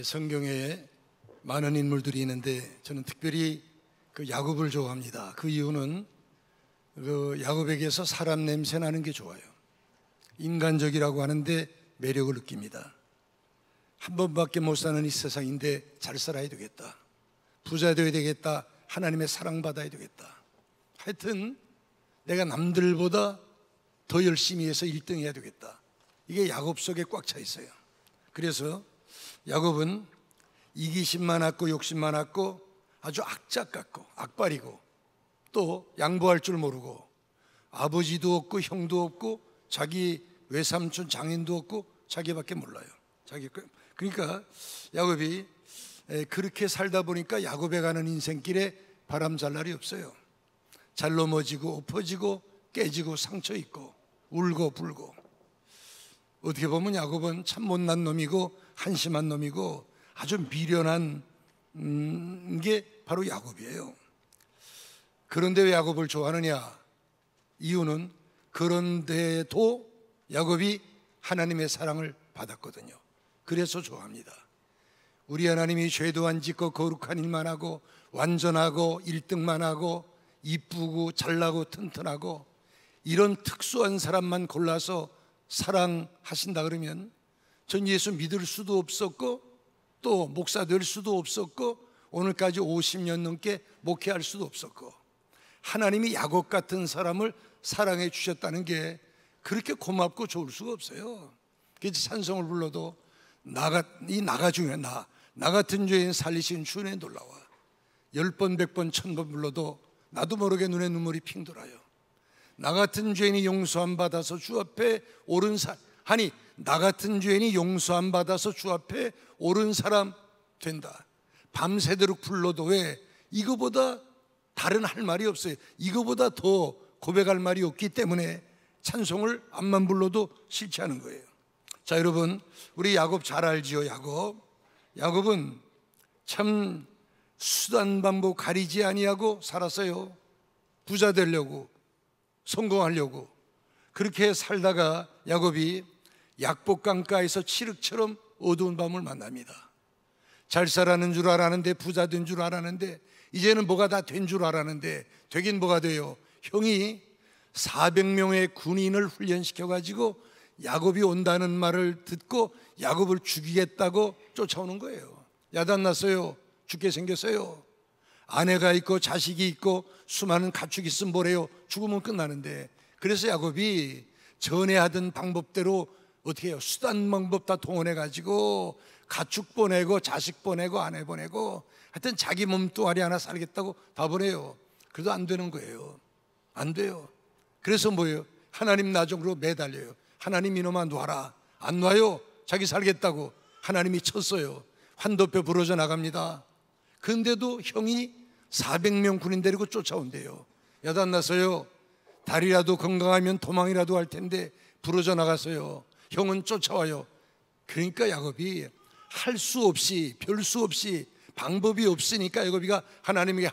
성경에 많은 인물들이 있는데 저는 특별히 그 야곱을 좋아합니다. 그 이유는 그 야곱에게서 사람 냄새 나는 게 좋아요. 인간적이라고 하는데 매력을 느낍니다. 한 번밖에 못 사는 이 세상인데 잘 살아야 되겠다, 부자 되어야 되겠다, 하나님의 사랑받아야 되겠다, 하여튼 내가 남들보다 더 열심히 해서 1등 해야 되겠다, 이게 야곱 속에 꽉 차 있어요. 그래서 야곱은 이기심 많았고 욕심 많았고 아주 악착 같고 악발이고 또 양보할 줄 모르고 아버지도 없고 형도 없고 자기 외삼촌 장인도 없고 자기밖에 몰라요. 그러니까 야곱이 그렇게 살다 보니까 야곱에 가는 인생길에 바람 잘 날이 없어요. 잘 넘어지고 엎어지고 깨지고 상처 있고 울고 불고. 어떻게 보면 야곱은 참 못난 놈이고 한심한 놈이고 아주 미련한 게 바로 야곱이에요. 그런데 왜 야곱을 좋아하느냐? 이유는 그런데도 야곱이 하나님의 사랑을 받았거든요. 그래서 좋아합니다. 우리 하나님이 죄도 안 짓고 거룩한 일만 하고 완전하고 1등만 하고 이쁘고 잘나고 튼튼하고 이런 특수한 사람만 골라서 사랑하신다 그러면 전 예수 믿을 수도 없었고 또 목사 될 수도 없었고 오늘까지 50년 넘게 목회할 수도 없었고 하나님이 야곱 같은 사람을 사랑해 주셨다는 게 그렇게 고맙고 좋을 수가 없어요. 그래서 찬송을 불러도 나 같은 죄인 살리신 주 은혜 놀라워. 10번 100번 1000번 불러도 나도 모르게 눈에 눈물이 핑 돌아요. 나 같은 죄인이 용서 안 받아서 주 앞에 옳은 나 같은 죄인이 용서 안 받아서 주 앞에 옳은 사람 된다. 밤새도록 불러도 왜 이거보다 다른 할 말이 없어요. 이거보다 더 고백할 말이 없기 때문에 찬송을 암만 불러도 싫지 않은 거예요. 자, 여러분, 우리 야곱 잘 알지요? 야곱은 참 수단 방법 가리지 아니하고 살았어요. 부자 되려고, 성공하려고. 그렇게 살다가 야곱이 약복강가에서 칠흑처럼 어두운 밤을 만납니다. 잘 살아는 줄 알았는데, 부자 된 줄 알았는데, 이제는 뭐가 다 된 줄 알았는데 되긴 뭐가 돼요? 형이 400명의 군인을 훈련시켜가지고 야곱이 온다는 말을 듣고 야곱을 죽이겠다고 쫓아오는 거예요. 야단났어요. 죽게 생겼어요. 아내가 있고 자식이 있고 수많은 가축이 있으면 뭐래요? 죽으면 끝나는데. 그래서 야곱이 전에 하던 방법대로 어떻게 해요? 수단 방법 다 동원해가지고 가축 보내고 자식 보내고 아내 보내고 하여튼 자기 몸뚱아리 하나 살겠다고 다 보내요. 그래도 안 되는 거예요. 안 돼요. 그래서 뭐예요? 하나님 나중으로 매달려요. 하나님 이놈아 놔라. 안 놔요. 자기 살겠다고. 하나님이 쳤어요. 환도뼈 부러져 나갑니다. 그런데도 형이 400명 군인 데리고 쫓아온대요. 야단났어요. 다리라도 건강하면 도망이라도 할 텐데 부러져 나갔어요. 형은 쫓아와요. 그러니까 야곱이 할 수 없이 별 수 없이 방법이 없으니까 야곱이가 하나님에게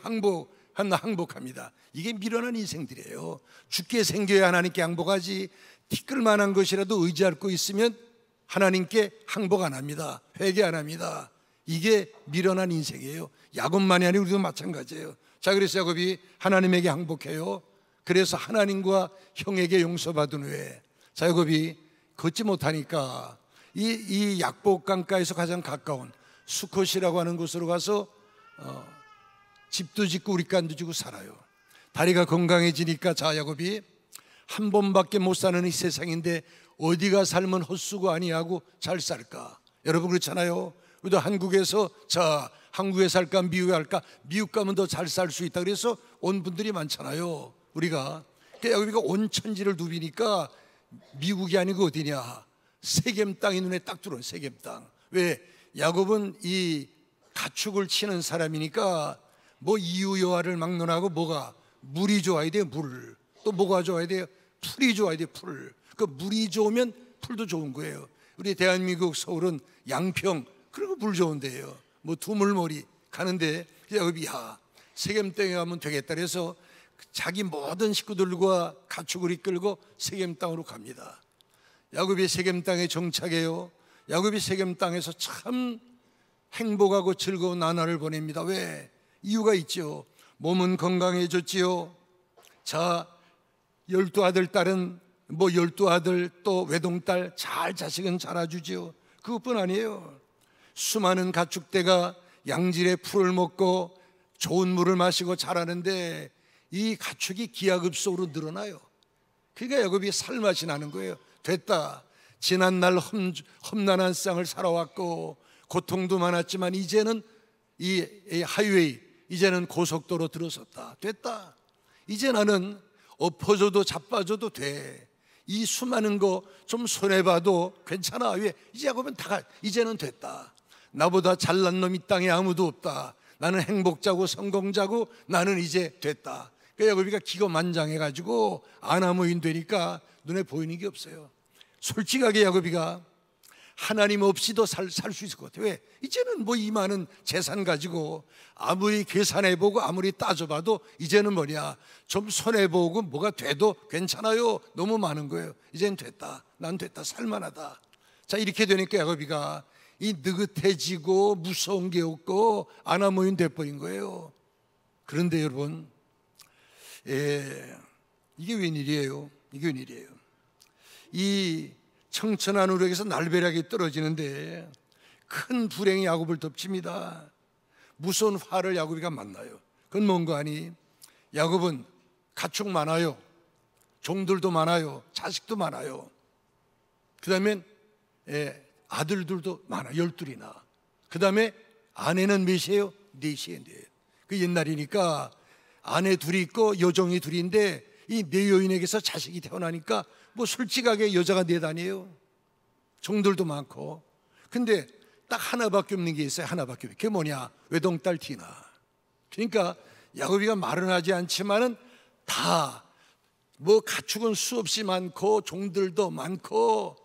항복합니다. 이게 미련한 인생들이에요. 죽게 생겨야 하나님께 항복하지. 티끌만한 것이라도 의지할 거 있으면 하나님께 항복 안 합니다. 회개 안 합니다. 이게 미련한 인생이에요. 야곱만이 아니고 우리도 마찬가지예요. 자, 그래서 야곱이 하나님에게 항복해요. 그래서 하나님과 형에게 용서받은 후에 자, 야곱이 걷지 못하니까 이 약복강가에서 가장 가까운 수컷이라고 하는 곳으로 가서 집도 짓고 우리간도 지고 살아요. 다리가 건강해지니까 자, 야곱이 한 번밖에 못 사는 이 세상인데 어디가 살면 헛수고 아니하고 잘 살까? 여러분 그렇잖아요. 우리도 한국에서 자, 한국에 살까 미국에 살까? 미국 가면 더 잘 살 수 있다 그래서 온 분들이 많잖아요. 우리가 야곱이가 온 천지를 누비니까 미국이 아니고 어디냐? 세겜 땅이 눈에 딱 들어온 세겜 땅. 왜? 야곱은 이 가축을 치는 사람이니까 뭐 이유 여하를 막론하고 뭐가 물이 좋아야 돼요. 물. 또 뭐가 좋아야 돼요? 풀이 좋아야 돼요. 풀. 그 물이 좋으면 풀도 좋은 거예요. 우리 대한민국 서울은 양평 그리고 물 좋은 데예요. 뭐 두물머리 가는데 야곱이 세겜 땅에 가면 되겠다 그래서 자기 모든 식구들과 가축을 이끌고 세겜 땅으로 갑니다. 야곱이 세겜 땅에 정착해요. 야곱이 세겜 땅에서 참 행복하고 즐거운 나날을 보냅니다. 왜? 이유가 있죠. 몸은 건강해졌지요. 자, 12아들 딸은 12아들 또 외동딸 잘 자식은 자라주지요. 그것뿐 아니에요. 수많은 가축대가 양질의 풀을 먹고 좋은 물을 마시고 자라는데 이 가축이 기하급수로 늘어나요. 그러니까 야곱이 살맛이 나는 거예요. 됐다. 지난날 험난한 쌍을 살아왔고 고통도 많았지만 이제는 이 하이웨이, 이제는 고속도로 들어섰다. 됐다. 이제 나는 엎어져도 자빠져도 돼. 이 수많은 거 좀 손해봐도 괜찮아. 왜? 이제 야곱은 이제는 됐다. 나보다 잘난 놈 이 땅에 아무도 없다. 나는 행복자고 성공자고 나는 이제 됐다. 그러니까 야곱이가 기고만장해가지고 아나무인 되니까 눈에 보이는 게 없어요. 솔직하게 야곱이가 하나님 없이도 살 수 있을 것 같아요. 왜? 이제는 이 많은 재산 가지고 아무리 계산해보고 아무리 따져봐도 이제는 좀 손해보고 뭐가 돼도 괜찮아요. 너무 많은 거예요. 이제는 됐다. 난 됐다. 살만하다. 자, 이렇게 되니까 야곱이가 이 느긋해지고 무서운 게 없고 아나무인 돼버린 거예요. 그런데 여러분, 이게 웬일이에요? 이게 웬일이에요? 이 청천한 우력에서 날벼락이 떨어지는데 큰 불행이 야곱을 덮칩니다. 무서운 화를 야곱이가 만나요. 그건 뭔가 하니 야곱은 가축 많아요. 종들도 많아요. 자식도 많아요. 그 다음에 아들들도 많아요. 12이나. 그 다음에 아내는 몇이에요? 4이에요. 그 옛날이니까 아내 둘이 있고 여종이 둘인데 이 네 여인에게서 자식이 태어나니까 솔직하게 여자가 4단이에요. 종들도 많고. 근데 딱 하나밖에 없는 게 있어요. 하나밖에 없는 게 뭐냐? 외동딸 디나. 그러니까 야곱이가 말은 하지 않지만은 다 가축은 수없이 많고 종들도 많고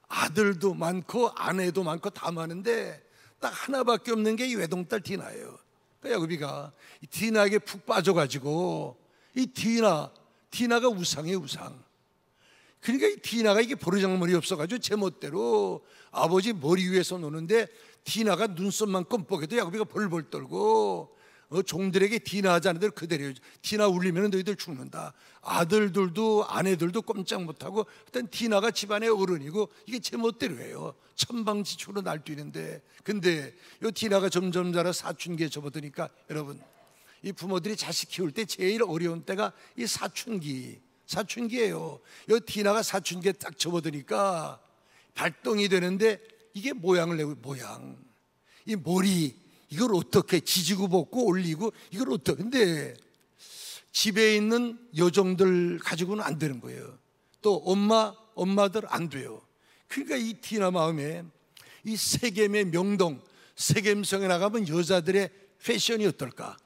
아들도 많고 아내도 많고 다 많은데 딱 하나밖에 없는 게 이 외동딸 디나예요. 그러니까 야곱이가 이 디나에게 푹 빠져가지고 이 디나가 우상이에요. 우상. 그러니까 이 디나가 이게 버르장머리 없어가지고 제멋대로 아버지 머리 위에서 노는데 디나가 눈썹만 껌뻑해도 야곱이가 벌벌 떨고 종들에게 디나 하자는 대로 그대로 디나 울리면 너희들 죽는다. 아들들도 아내들도 꼼짝 못하고 일단 디나가 집안의 어른이고 이게 제멋대로 해요. 천방지축으로 날뛰는데 근데 이 디나가 점점 자라 사춘기에 접어드니까 여러분 이 부모들이 자식 키울 때 제일 어려운 때가 이 사춘기예요. 이 디나가 사춘기에 딱 접어드니까 발동이 되는데 이게 모양을 내고 이 머리 이걸 어떻게 지지고 볶고 올리고 이걸 어떻게 근데 집에 있는 여종들 가지고는 안 되는 거예요. 또 엄마들 안 돼요. 그러니까 이 디나 마음에 이 세겜의 명동 세겜성에 나가면 여자들의 패션이 어떨까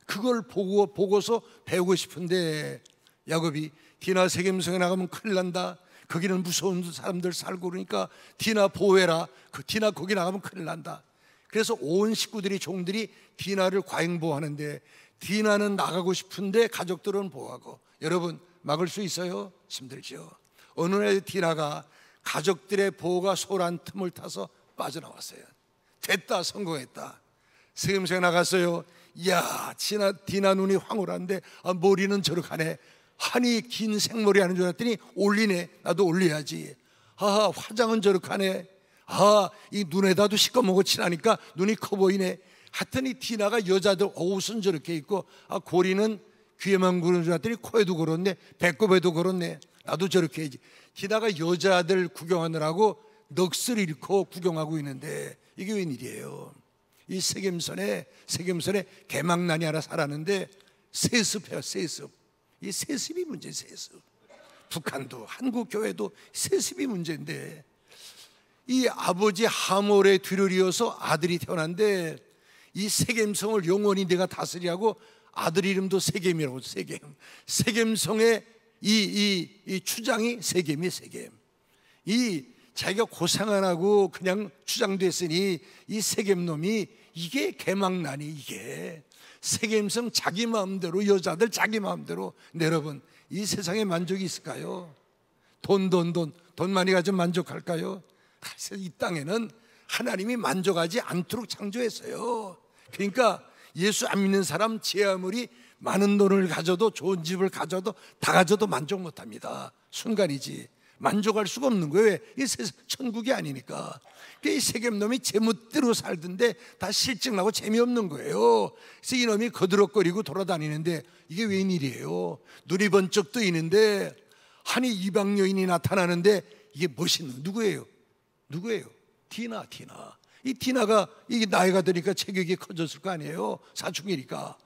그걸 보고서 배우고 싶은데 야곱이 디나 세겜성에 나가면 큰일 난다. 거기는 무서운 사람들 살고 그러니까 디나 보호해라. 디나 거기 나가면 큰일 난다. 그래서 온 식구들이 종들이 디나를 과잉보호하는데 디나는 나가고 싶은데 가족들은 보호하고 여러분 막을 수 있어요? 힘들죠. 어느 날 디나가 가족들의 보호가 소란 틈을 타서 빠져나왔어요. 됐다. 성공했다. 세겜성에 나갔어요. 이야 디나 눈이 황홀한데 머리는 저렇게 하니 긴 생머리 하는 줄 알았더니 올리네. 나도 올려야지. 화장은 저렇게 하네. 이 눈에다도 시꺼멓고 칠하니까 눈이 커 보이네. 하여튼 이 디나가 여자들 옷은 저렇게 입고 고리는 귀에만 그런 줄 알았더니 코에도 걸었네. 배꼽에도 걸었네. 나도 저렇게 해야지. 디나가 여자들 구경하느라고 넋을 잃고 구경하고 있는데 이게 웬일이에요. 이 세겜선에 개망난이 하나 살았는데 세습해요. 세습. 이 세습이 문제예요. 세습. 북한도 한국 교회도 세습이 문제인데 이 아버지 하몰의 뒤를 이어서 아들이 태어난데 이 세겜성을 영원히 내가 다스리하고 아들 이름도 세겜이라고. 세겜성의 이 추장이 세겜이에요. 세겜. 이 자기가 고생 안 하고 그냥 추장됐으니 이 세겜놈이 이게 개망난이 이게 세겜성 자기 마음대로 여자들 자기 마음대로. 네, 여러분 이 세상에 만족이 있을까요? 돈 많이 가지면 만족할까요? 이 땅에는 하나님이 만족하지 않도록 창조했어요. 그러니까 예수 안 믿는 사람 제 아무리 많은 돈을 가져도 좋은 집을 가져도 다 가져도 만족 못합니다. 순간이지 만족할 수가 없는 거예요. 왜? 이 천국이 아니니까. 이 세겜놈이 제멋대로 살던데 다 실증나고 재미없는 거예요. 그래서 이놈이 거드럭거리고 돌아다니는데 이게 웬일이에요? 눈이 번쩍 뜨이는데 한이 이방 여인이 나타나는데 이게 멋있는 누구예요? 디나. 이 디나가 이게 나이가 드니까 체격이 커졌을 거 아니에요? 사춘기니까.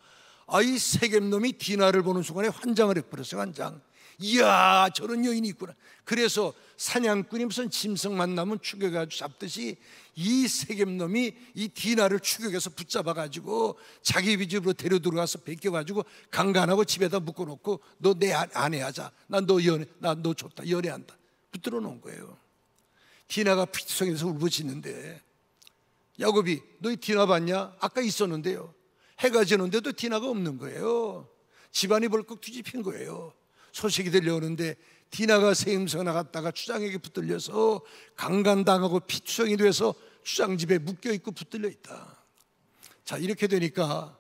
이 세겜놈이 디나를 보는 순간에 환장을 해버렸어요. 환장. 이야, 저런 여인이 있구나. 그래서 사냥꾼이 무슨 짐승 만나면 추격해가지고 잡듯이 이 세겜놈이 이 디나를 추격해서 붙잡아가지고 자기 집으로 데려 들어가서 베껴가지고 강간하고 집에다 묶어놓고 너 내 아내 하자. 난 너 좋다. 연애한다. 붙들어 놓은 거예요. 디나가 피투성에서 울부짖는데 야곱이 너희 디나 봤냐? 아까 있었는데요. 해가 지는데도 디나가 없는 거예요. 집안이 벌컥 뒤집힌 거예요. 소식이 들려오는데 디나가 세임성에 나갔다가 추장에게 붙들려서 강간당하고 피투성이 돼서 추장집에 묶여있고 붙들려 있다. 자, 이렇게 되니까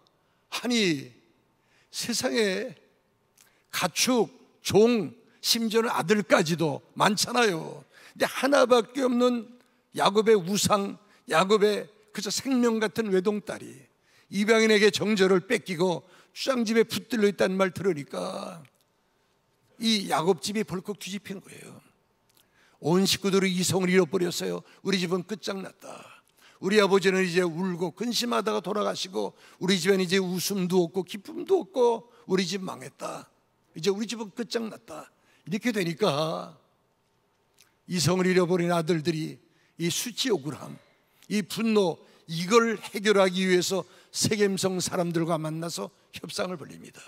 아니 세상에 가축, 종, 심지어는 아들까지도 많잖아요. 근데 하나밖에 없는 야곱의 우상, 야곱의 그저 생명 같은 외동딸이 이방인에게 정절을 뺏기고 추장집에 붙들려 있다는 말 들으니까 이 야곱집이 벌컥 뒤집힌 거예요. 온 식구들이 이성을 잃어버렸어요. 우리 집은 끝장났다. 우리 아버지는 이제 울고 근심하다가 돌아가시고 우리 집엔 이제 웃음도 없고 기쁨도 없고 우리 집 망했다. 이제 우리 집은 끝장났다. 이렇게 되니까 이성을 잃어버린 아들들이 이 수치 억울함, 이 분노, 이걸 해결하기 위해서 세겜성 사람들과 만나서 협상을 벌립니다.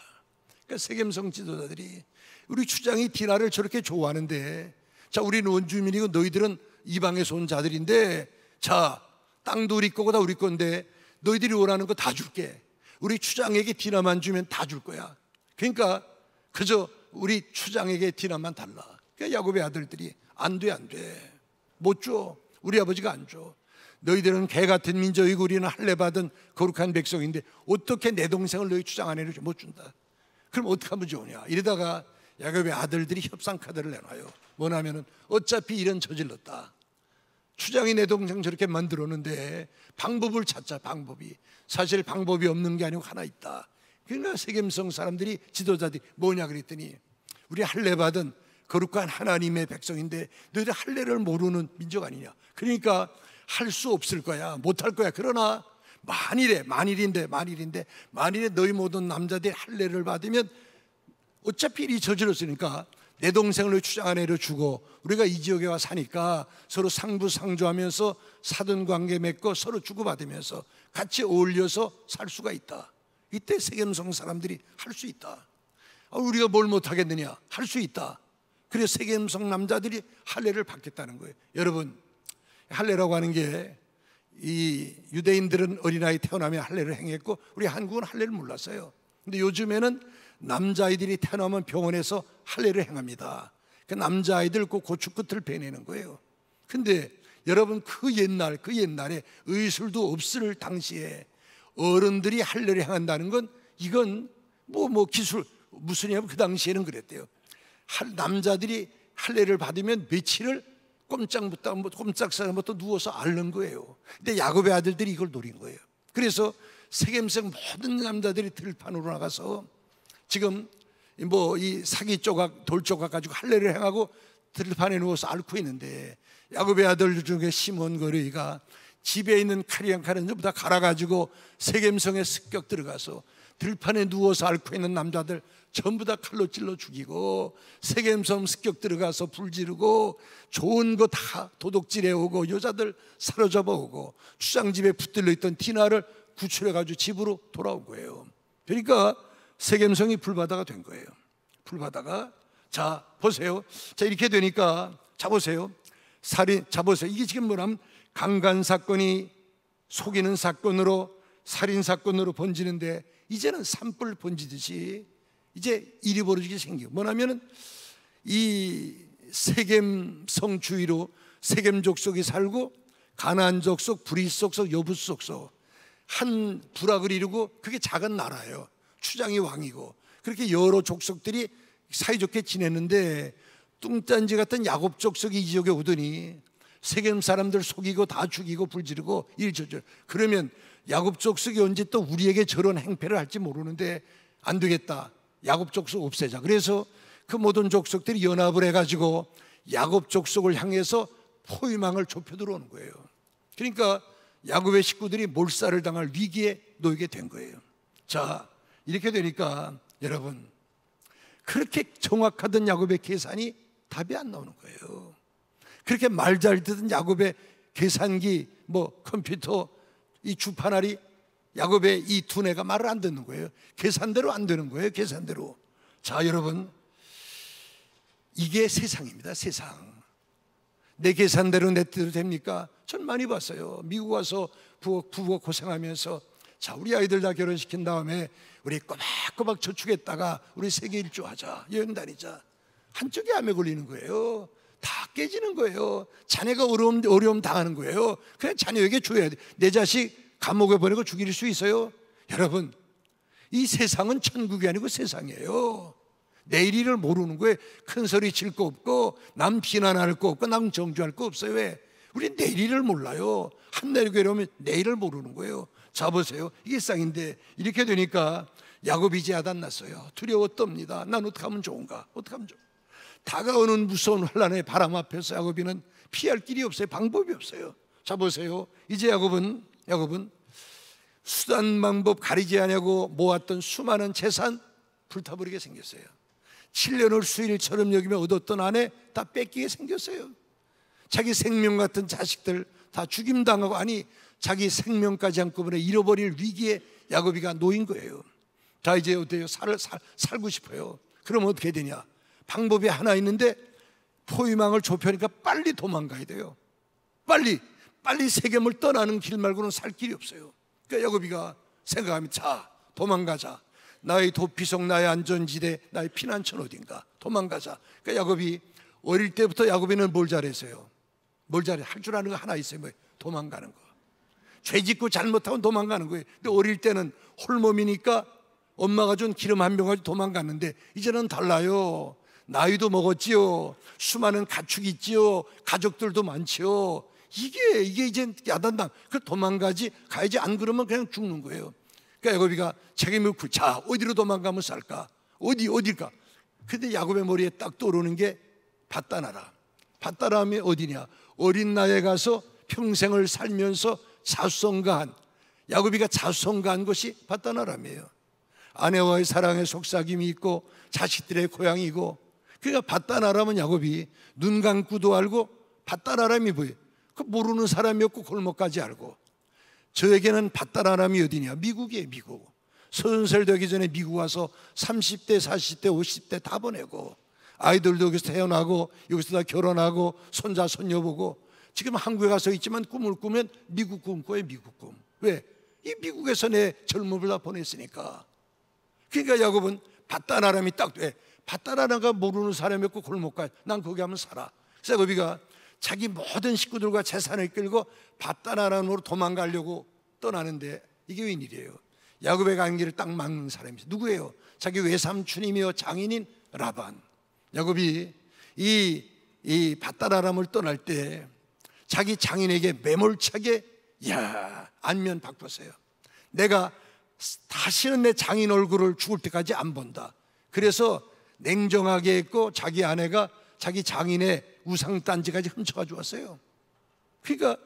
그러니까 세겜성 지도자들이 우리 추장이 디나를 저렇게 좋아하는데, 자, 우리는 원주민이고 너희들은 이방에서 온 자들인데, 자, 땅도 우리 거고 다 우리 건데 너희들이 원하는 거 다 줄게. 우리 추장에게 디나만 주면 다 줄 거야. 그러니까 그저 우리 추장에게 디나만 달라. 그러니까 야곱의 아들들이 안 돼. 못 줘. 우리 아버지가 안 줘. 너희들은 개 같은 민족이고 우리는 할례 받은 거룩한 백성인데 어떻게 내 동생을 너희 추장 아내로 못 준다. 그럼 어떻게 하면 좋으냐. 이러다가 야곱의 아들들이 협상 카드를 내놔요. 뭐냐면은 어차피 일은 저질렀다. 추장이 내 동생 저렇게 만들었는데 방법을 찾자. 방법이 사실 방법이 없는 게 아니고 하나 있다. 그러니까 세겜성 사람들이 지도자들이 뭐냐 그랬더니 우리 할례 받은 거룩한 하나님의 백성인데 너희들 할례를 모르는 민족 아니냐. 그러니까 할 수 없을 거야. 못 할 거야. 그러나 만일에 너희 모든 남자들이 할례를 받으면 어차피 일이 저질렀으니까 내 동생을 너희 추장 아내로 주고 우리가 이 지역에 와 사니까 서로 상부상조하면서 사돈 관계 맺고 서로 주고받으면서 같이 어울려서 살 수가 있다. 이때 세겜성 사람들이 할 수 있다. 우리가 뭘 못하겠느냐. 할 수 있다. 그래서 세겜성 남자들이 할례를 받겠다는 거예요. 여러분, 할례라고 하는 게 이 유대인들은 어린아이 태어나면 할례를 행했고 우리 한국은 할례를 몰랐어요. 근데 요즘에는 남자아이들이 태어나면 병원에서 할례를 행합니다. 그 남자아이들 그 고추 끝을 베내는 거예요. 근데 여러분 그 옛날에 의술도 없을 당시에 어른들이 할례를 행한다는 건 이건 뭐 기술 무슨이냐면 그 당시에는 그랬대요. 남자들이 할례를 받으면 며칠을 꼼짝사람부터 누워서 앓는 거예요. 근데 야곱의 아들들이 이걸 노린 거예요. 그래서 세겜성 모든 남자들이 들판으로 나가서 지금 뭐 이 사기 조각 돌 조각 가지고 할례를 행하고 들판에 누워서 앓고 있는데 야곱의 아들 중에 시몬 거르이가 집에 있는 칼이 한 칼은 전부 다 갈아가지고 세겜성에 습격 들어가서 들판에 누워서 앓고 있는 남자들 전부 다 칼로 찔러 죽이고 세겜성 습격 들어가서 불 지르고 좋은 거 다 도둑질해 오고 여자들 사로잡아 오고 추장집에 붙들려 있던 디나를 구출해가지고 집으로 돌아온 거예요. 그러니까 세겜성이 불바다가 된 거예요. 불바다가 자 보세요. 자 이렇게 되니까 자 보세요. 이게 지금 뭐냐면 강간 사건이 속이는 사건으로 살인 사건으로 번지는데 이제는 산불 번지듯이 이제 일이 벌어지게 생겨요. 뭐냐면은 이 세겜성 주위로 세겜 족속이 살고 가나안 족속, 브릿 족속, 여부스 족속 한 부락을 이루고 그게 작은 나라예요. 추장이 왕이고 그렇게 여러 족속들이 사이좋게 지냈는데 뚱딴지 같은 야곱 족속이 이 지역에 오더니 세겜 사람들 속이고 다 죽이고 불지르고 일저저. 그러면 야곱 족속이 언제 또 우리에게 저런 행패를 할지 모르는데 안 되겠다. 야곱 족속 없애자. 그래서 그 모든 족속들이 연합을 해가지고 야곱 족속을 향해서 포위망을 좁혀 들어오는 거예요. 그러니까 야곱의 식구들이 몰살을 당할 위기에 놓이게 된 거예요. 자, 이렇게 되니까 여러분, 그렇게 정확하던 야곱의 계산이 답이 안 나오는 거예요. 그렇게 말 잘 듣던 야곱의 계산기, 컴퓨터, 이 주판알이 야곱의 이 두뇌가 말을 안 듣는 거예요. 계산대로 안 되는 거예요. 계산대로. 자, 여러분, 이게 세상입니다. 세상. 내 계산대로 내 뜻대로 됩니까? 전 많이 봤어요. 미국 와서 부부가 고생하면서 자, 우리 아이들 다 결혼시킨 다음에 우리 꼬박꼬박 저축했다가 우리 세계 일주하자, 여행 다니자. 한쪽에 암에 걸리는 거예요. 다 깨지는 거예요. 자네가 어려움 당하는 거예요. 그냥 자녀에게 줘야 돼. 내 자식 감옥에 보내고 죽일 수 있어요? 여러분, 이 세상은 천국이 아니고 세상이에요. 내일을 모르는 거예요. 큰 소리 칠 거 없고 남 비난할 거 없고 남 정죄할 거 없어요. 왜? 우리 내일을 몰라요. 한날 괴로우면 내일을 모르는 거예요. 자, 보세요. 이게 쌍인데 이렇게 되니까 야곱이 이제 야단났어요. 두려워 떱니다. 난 어떻게 하면 좋은가? 어떻게 하면 좋은가? 다가오는 무서운 환란의 바람 앞에서 야곱이는 피할 길이 없어요. 방법이 없어요. 자, 보세요. 이제 야곱은 수단 방법 가리지 않냐고 모았던 수많은 재산 불타버리게 생겼어요. 7년을 수일처럼 여기며 얻었던 아내 다 뺏기게 생겼어요. 자기 생명 같은 자식들 다 죽임당하고, 아니 자기 생명까지 한꺼번에 잃어버릴 위기에 야곱이가 놓인 거예요. 자, 이제 어때요? 살고 싶어요. 그럼 어떻게 되냐? 방법이 하나 있는데 포위망을 좁혀니까 빨리 도망가야 돼요. 빨리 세겜을 떠나는 길 말고는 살 길이 없어요. 그러니까 야곱이가 생각하면 자, 도망가자. 나의 도피성, 나의 안전지대, 나의 피난처 어딘가 도망가자. 그러니까 야곱이 어릴 때부터 야곱이는 뭘 잘했어요? 뭘 잘해? 할 줄 아는 거 하나 있어요. 도망가는 거. 죄 짓고 잘못하면 도망가는 거예요. 근데 어릴 때는 홀몸이니까 엄마가 준 기름 한 병 가지고 도망갔는데 이제는 달라요. 나이도 먹었지요. 수많은 가축이 있지요. 가족들도 많지요. 이게 이제 야단당. 그 도망가야지. 안 그러면 그냥 죽는 거예요. 그러니까 야곱이가 책임을 자, 어디로 도망가면 살까? 어딜까? 근데 야곱의 머리에 딱 떠오르는 게 밧다나라. 밧다나람이 어디냐? 어린 나이에 가서 평생을 살면서 자수성가한, 야곱이가 자수성가한 것이 밧다나람이에요. 아내와의 사랑의 속삭임이 있고 자식들의 고향이고, 그러니까 밧다나람은 야곱이 눈 감고도 알고 밧다나람이 뭐예요? 그 모르는 사람이었고 골목까지 알고. 저에게는 밧다나람이 어디냐? 미국이에요. 미국. 30살 되기 전에 미국 와서 30대, 40대, 50대 다 보내고, 아이들도 여기서 태어나고 여기서 다 결혼하고 손자 손녀 보고, 지금 한국에 가서 있지만 꿈을 꾸면 미국 꿈꿔요. 미국 꿈. 왜? 이 미국에서 내 젊음을 다 보냈으니까. 그러니까 야곱은 밧다나람이 딱 돼. 밧다나람가 모르는 사람이었고 골목까지, 난 거기 하면 살아. 그래서 야곱이가 자기 모든 식구들과 재산을 끌고 밧다나람으로 도망가려고 떠나는데 이게 웬일이에요? 야곱의 가는 길을 딱 막는 사람이 있어요. 누구예요? 자기 외삼촌이며 장인인 라반. 야곱이 이 밧다나람을 떠날 때 자기 장인에게 매몰차게 안면 바꿨어요. 내가 다시는 내 장인 얼굴을 죽을 때까지 안 본다. 그래서 냉정하게 했고 자기 아내가 자기 장인의 우상단지까지 훔쳐가지고 왔어요. 그러니까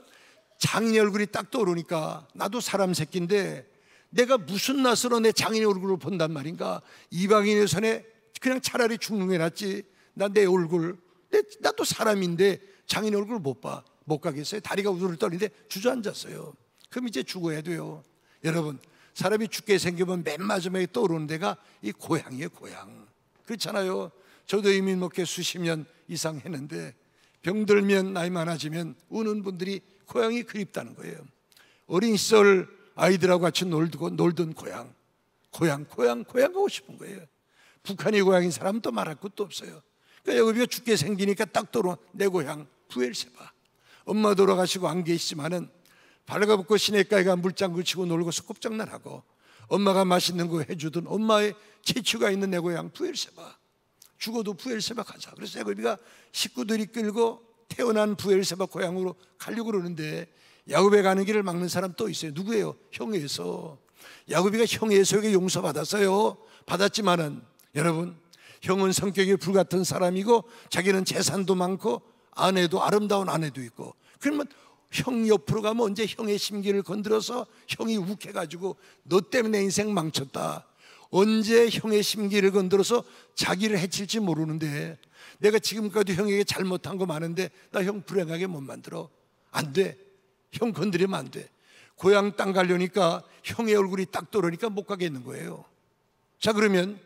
장인의 얼굴이 딱 떠오르니까 나도 사람 새끼인데 내가 무슨 낯으로 내 장인의 얼굴을 본단 말인가. 이방인의 손에 그냥 차라리 죽는 게 낫지. 나 내 얼굴, 나도 사람인데 장인의 얼굴을 못 봐. 못 가겠어요. 다리가 우두를 떨리는데 주저앉았어요. 그럼 이제 죽어야 돼요. 여러분, 사람이 죽게 생기면 맨 마지막에 떠오르는 데가 이 고향이에요. 고향. 그렇잖아요. 저도 이미 먹게 수십 년 이상 했는데 병들면 나이 많아지면 우는 분들이 고향이 그립다는 거예요. 어린 시절 아이들하고 같이 놀던 고향 가고 싶은 거예요. 북한이 고향인 사람은 또 말할 것도 없어요. 그러니까 여기가 죽게 생기니까 딱 떠오르는 내 고향 부엘세바. 엄마 돌아가시고 안 계시지만은 발가벗고 시냇가에 가 물장구 치고 놀고 소꿉장난하고 엄마가 맛있는 거 해주던 엄마의 채취가 있는 내 고향 부엘세바, 죽어도 부엘세바 가자. 그래서 야곱이가 식구들이 끌고 태어난 부엘세바 고향으로 가려고 그러는데 야곱에 가는 길을 막는 사람 또 있어요. 누구예요? 형 에서. 야곱이가 형 에서에게 용서받았어요. 받았지만은 여러분, 형은 성격이 불같은 사람이고 자기는 재산도 많고 아내도 아름다운 아내도 있고, 그러면 형 옆으로 가면 언제 형의 심기를 건드려서 형이 욱해가지고 너 때문에 내 인생 망쳤다, 언제 형의 심기를 건드려서 자기를 해칠지 모르는데 내가 지금까지 형에게 잘못한 거 많은데 나 형 불행하게 못 만들어. 안 돼. 형 건드리면 안 돼. 고향 땅 가려니까 형의 얼굴이 딱 떨어니까 못 가겠는 거예요. 자, 그러면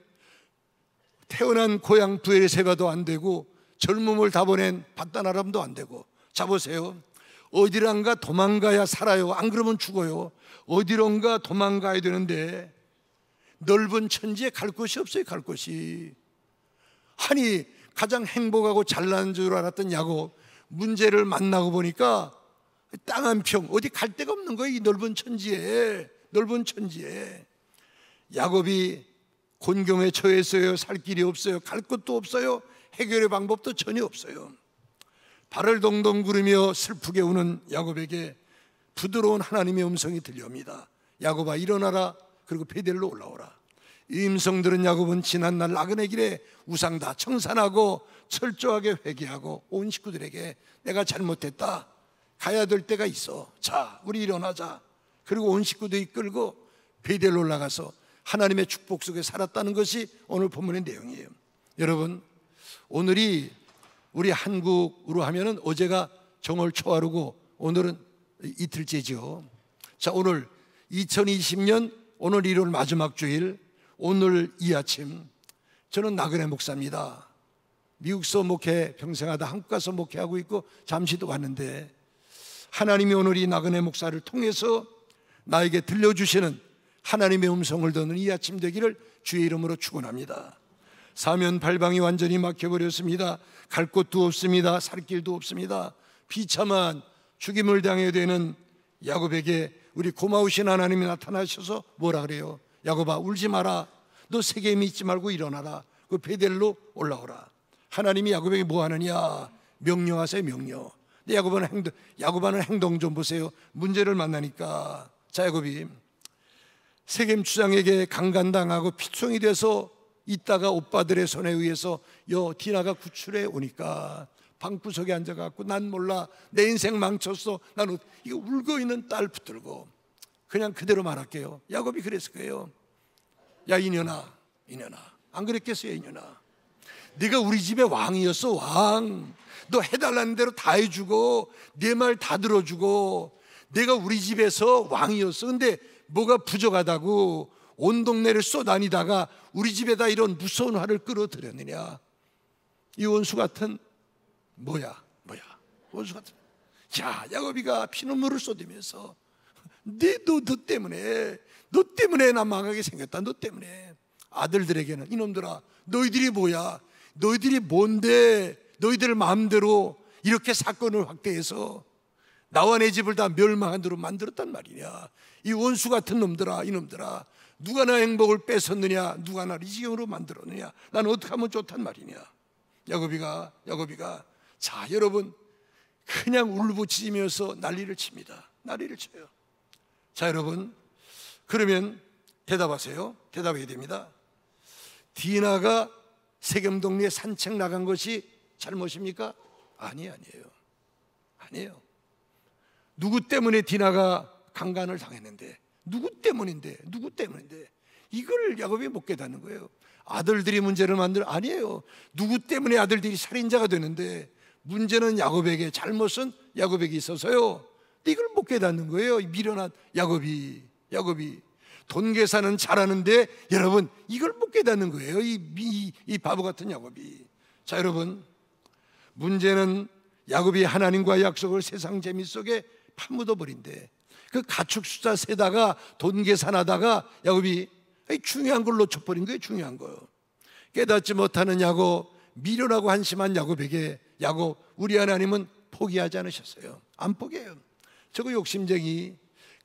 태어난 고향 부엘세바도 안 되고 젊음을 다 보낸 밧단아람도 안 되고, 자 보세요. 어디론가 도망가야 살아요. 안 그러면 죽어요. 어디론가 도망가야 되는데 넓은 천지에 갈 곳이 없어요. 갈 곳이. 아니, 가장 행복하고 잘난 줄 알았던 야곱, 문제를 만나고 보니까 땅 한 평, 어디 갈 데가 없는 거예요. 이 넓은 천지에. 넓은 천지에. 야곱이 곤경에 처했어요. 살 길이 없어요. 갈 곳도 없어요. 해결의 방법도 전혀 없어요. 발을 동동 구르며 슬프게 우는 야곱에게 부드러운 하나님의 음성이 들려옵니다. 야곱아, 일어나라. 그리고 베델로 올라오라. 이 음성 들은 야곱은 지난날 나그네 길에 우상 다 청산하고 철저하게 회개하고 온 식구들에게 내가 잘못했다, 가야 될 때가 있어, 자 우리 일어나자. 그리고 온 식구들이 끌고 베델로 올라가서 하나님의 축복 속에 살았다는 것이 오늘 본문의 내용이에요. 여러분, 오늘이 우리 한국으로 하면은 어제가 정월 초하루고 오늘은 이틀째죠. 자, 오늘 2020년 오늘 일요일 마지막 주일, 오늘 이 아침 저는 나그네 목사입니다. 미국서 목회 평생 하다 한국 가서 목회하고 있고 잠시도 왔는데 하나님이 오늘 이 나그네 목사를 통해서 나에게 들려주시는 하나님의 음성을 듣는 이 아침 되기를 주의 이름으로 축원합니다. 사면 발방이 완전히 막혀버렸습니다. 갈 곳도 없습니다. 살 길도 없습니다. 비참한 죽임을 당해야 되는 야곱에게 우리 고마우신 하나님이 나타나셔서 뭐라 그래요? 야곱아, 울지 마라. 너 세계 믿지 말고 일어나라. 그 베델로 올라오라. 하나님이 야곱에게 뭐 하느냐? 명령하세요, 명령. 근데 야곱아는 행동 좀 보세요. 문제를 만나니까. 자, 야곱이 세겜 주장에게 강간당하고 피청이 돼서 있다가 오빠들의 손에 의해서 디나가 구출해 오니까 방구석에 앉아갖고 난 몰라, 내 인생 망쳤어, 나는 이거 울고 있는 딸 붙들고 그냥 그대로 말할게요. 야곱이 그랬을 거예요. 야, 이년아, 안 그랬겠어요? 이년아, 네가 우리 집의 왕이었어. 왕. 너 해달라는 대로 다 해주고 네 말 다 들어주고 내가 우리 집에서 왕이었어. 근데 뭐가 부족하다고 온 동네를 쏘다니다가 우리 집에다 이런 무서운 화를 끌어들였느냐? 이 원수 같은 뭐야 원수 같은. 자, 야곱이가 피눈물을 쏟으면서 너 때문에 나 망하게 생겼다. 너 때문에. 아들들에게는 이놈들아, 너희들이 뭐야? 너희들이 뭔데 너희들 마음대로 이렇게 사건을 확대해서 나와 내 집을 다 멸망한 대로 만들었단 말이냐? 이 원수 같은 놈들아, 이놈들아, 누가 나 행복을 뺏었느냐? 누가 나를 이 지경으로 만들었느냐? 나는 어떻게 하면 좋단 말이냐? 야곱이가 자, 여러분, 그냥 울부짖으면서 난리를 칩니다. 난리를 쳐요. 자, 여러분, 그러면 대답하세요. 대답해야 됩니다. 디나가 세겜 동네에 산책 나간 것이 잘못입니까? 아니에요. 누구 때문에 디나가 강간을 당했는데? 누구 때문인데? 이걸 야곱이 못 깨닫는 거예요. 아들들이 문제를 만들어? 아니에요. 누구 때문에 아들들이 살인자가 되는데? 문제는 야곱에게, 잘못은 야곱에게 있어서요. 근데 이걸 못 깨닫는 거예요. 미련한 야곱이 돈 계산은 잘하는데 여러분, 이걸 못 깨닫는 거예요. 이 바보 같은 야곱이. 자, 여러분, 문제는 야곱이 하나님과의 약속을 세상 재미 속에 파묻어 버린대. 그 가축 숫자 세다가 돈 계산하다가 야곱이 중요한 걸 놓쳐버린 거예요. 중요한 거. 깨닫지 못하는 야곱, 미련하고 한심한 야곱에게 야곱, 우리 하나님은 포기하지 않으셨어요. 안 포기해요. 저거 욕심쟁이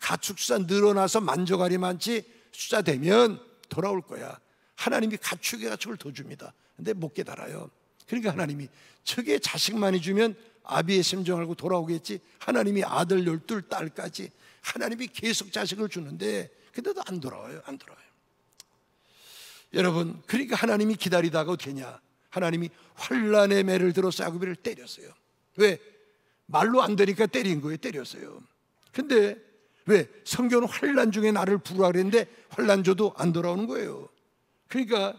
가축 숫자 늘어나서 만족하리 많지 숫자 되면 돌아올 거야. 하나님이 가축의 가축을 더 줍니다. 근데 못 깨달아요. 그러니까 하나님이 저게 자식 많이 주면 아비의 심정 알고 돌아오겠지. 하나님이 아들 12 딸까지 하나님이 계속 자식을 주는데 근데도 안 돌아와요. 안 돌아와요. 여러분, 그러니까 하나님이 기다리다가 어떻게 했냐? 하나님이 환난의 매를 들어서 야곱을 때렸어요. 왜? 말로 안 되니까 때린 거예요. 때렸어요. 근데 왜? 성경은 환난 중에 나를 부르라 그랬는데 환난 줘도 안 돌아오는 거예요. 그러니까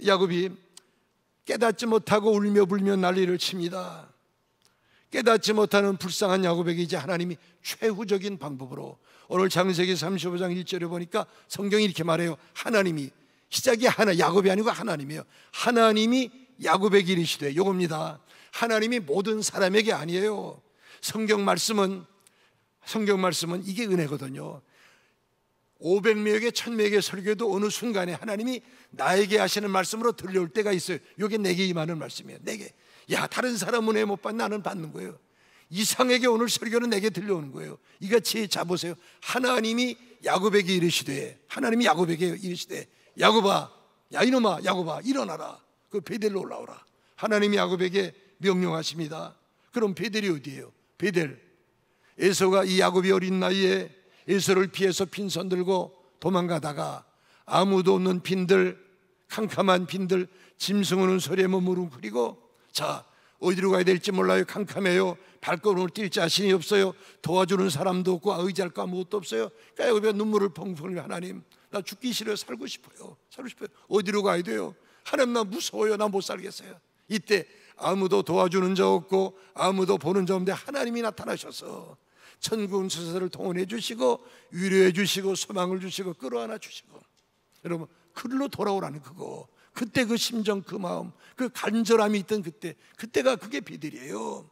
야곱이 깨닫지 못하고 울며 불며 난리를 칩니다. 깨닫지 못하는 불쌍한 야곱에게 이제 하나님이 최후적인 방법으로 오늘 창세기 35장 1절에 보니까 성경이 이렇게 말해요. 하나님이 시작이 야곱이 아니고 하나님이에요. 하나님이 야곱에게 이르시되, 요겁니다. 하나님이 모든 사람에게 아니에요. 성경 말씀은 이게 은혜거든요. 500명에게 1000명에게 설교도 어느 순간에 하나님이 나에게 하시는 말씀으로 들려올 때가 있어요. 이게 내게 임하는 말씀이에요. 내게. 야, 다른 사람은 왜 못 받? 나는 받는 거예요. 이상에게 오늘 설교는 내게 들려오는 거예요. 이같이 자보세요. 하나님이 야곱에게 이르시되, 하나님이 야곱에게 이르시되, 야곱아, 야 이놈아, 야곱아 일어나라. 그 베델로 올라오라. 하나님이 야곱에게 명령하십니다. 그럼 베델이 어디예요? 베델. 에서가 이 야곱이 어린 나이에 에서를 피해서 빈손 들고 도망가다가 아무도 없는 빈들, 캄캄한 빈들, 짐승 오는 소리에 머무르고, 자, 어디로 가야 될지 몰라요. 캄캄해요. 발걸음을 뛸 자신이 없어요. 도와주는 사람도 없고 의지할 거 아무것도 없어요. 그러니까 야곱이 눈물을 펑펑 흘리며, 하나님 나 죽기 싫어요. 살고 싶어요. 어디로 가야 돼요? 하나님 나 무서워요. 나 못 살겠어요. 이때 아무도 도와주는 자 없고 아무도 보는 자 없는데 하나님이 나타나셔서 천군 천사를 동원해 주시고 위로해 주시고 소망을 주시고 끌어안아 주시고, 여러분 그리로 돌아오라는 그거, 그때 그 심정, 그 마음, 그 간절함이 있던 그때가 그게 베델이에요.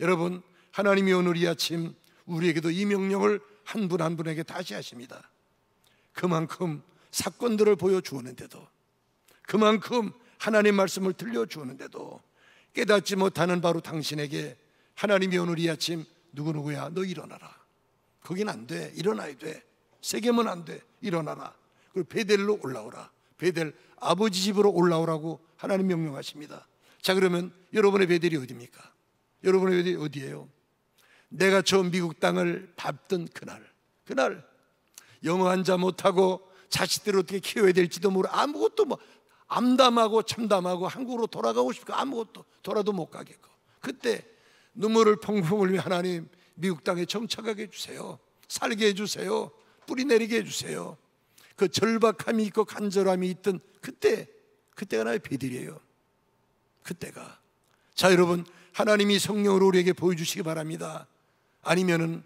여러분, 하나님이 오늘 이 아침 우리에게도 이 명령을 한 분 한 분에게 다시 하십니다. 그만큼 사건들을 보여주었는데도, 그만큼 하나님 말씀을 들려주었는데도 깨닫지 못하는 바로 당신에게 하나님이 오늘 이 아침 누구누구야 너 일어나라. 거긴 안 돼. 일어나야 돼. 세겜은 안 돼. 일어나라. 그리고 베델로 올라오라. 베델 아버지 집으로 올라오라고 하나님 명령하십니다. 자, 그러면 여러분의 베델이 어디입니까? 여러분의 베델이 어디예요? 내가 처음 미국 땅을 밟던 그날 영어 한자 못하고 자식들을 어떻게 키워야 될지도 모르고 아무것도 뭐 암담하고 참담하고 한국으로 돌아가고 싶고 아무것도 돌아도 못 가겠고, 그때 눈물을 펑펑 흘리며 하나님 미국 땅에 정착하게 해주세요. 살게 해주세요. 뿌리 내리게 해주세요. 그 절박함이 있고 간절함이 있던 그때가 나의 베델이에요. 그때가. 자, 여러분, 하나님이 성령으로 우리에게 보여주시기 바랍니다. 아니면은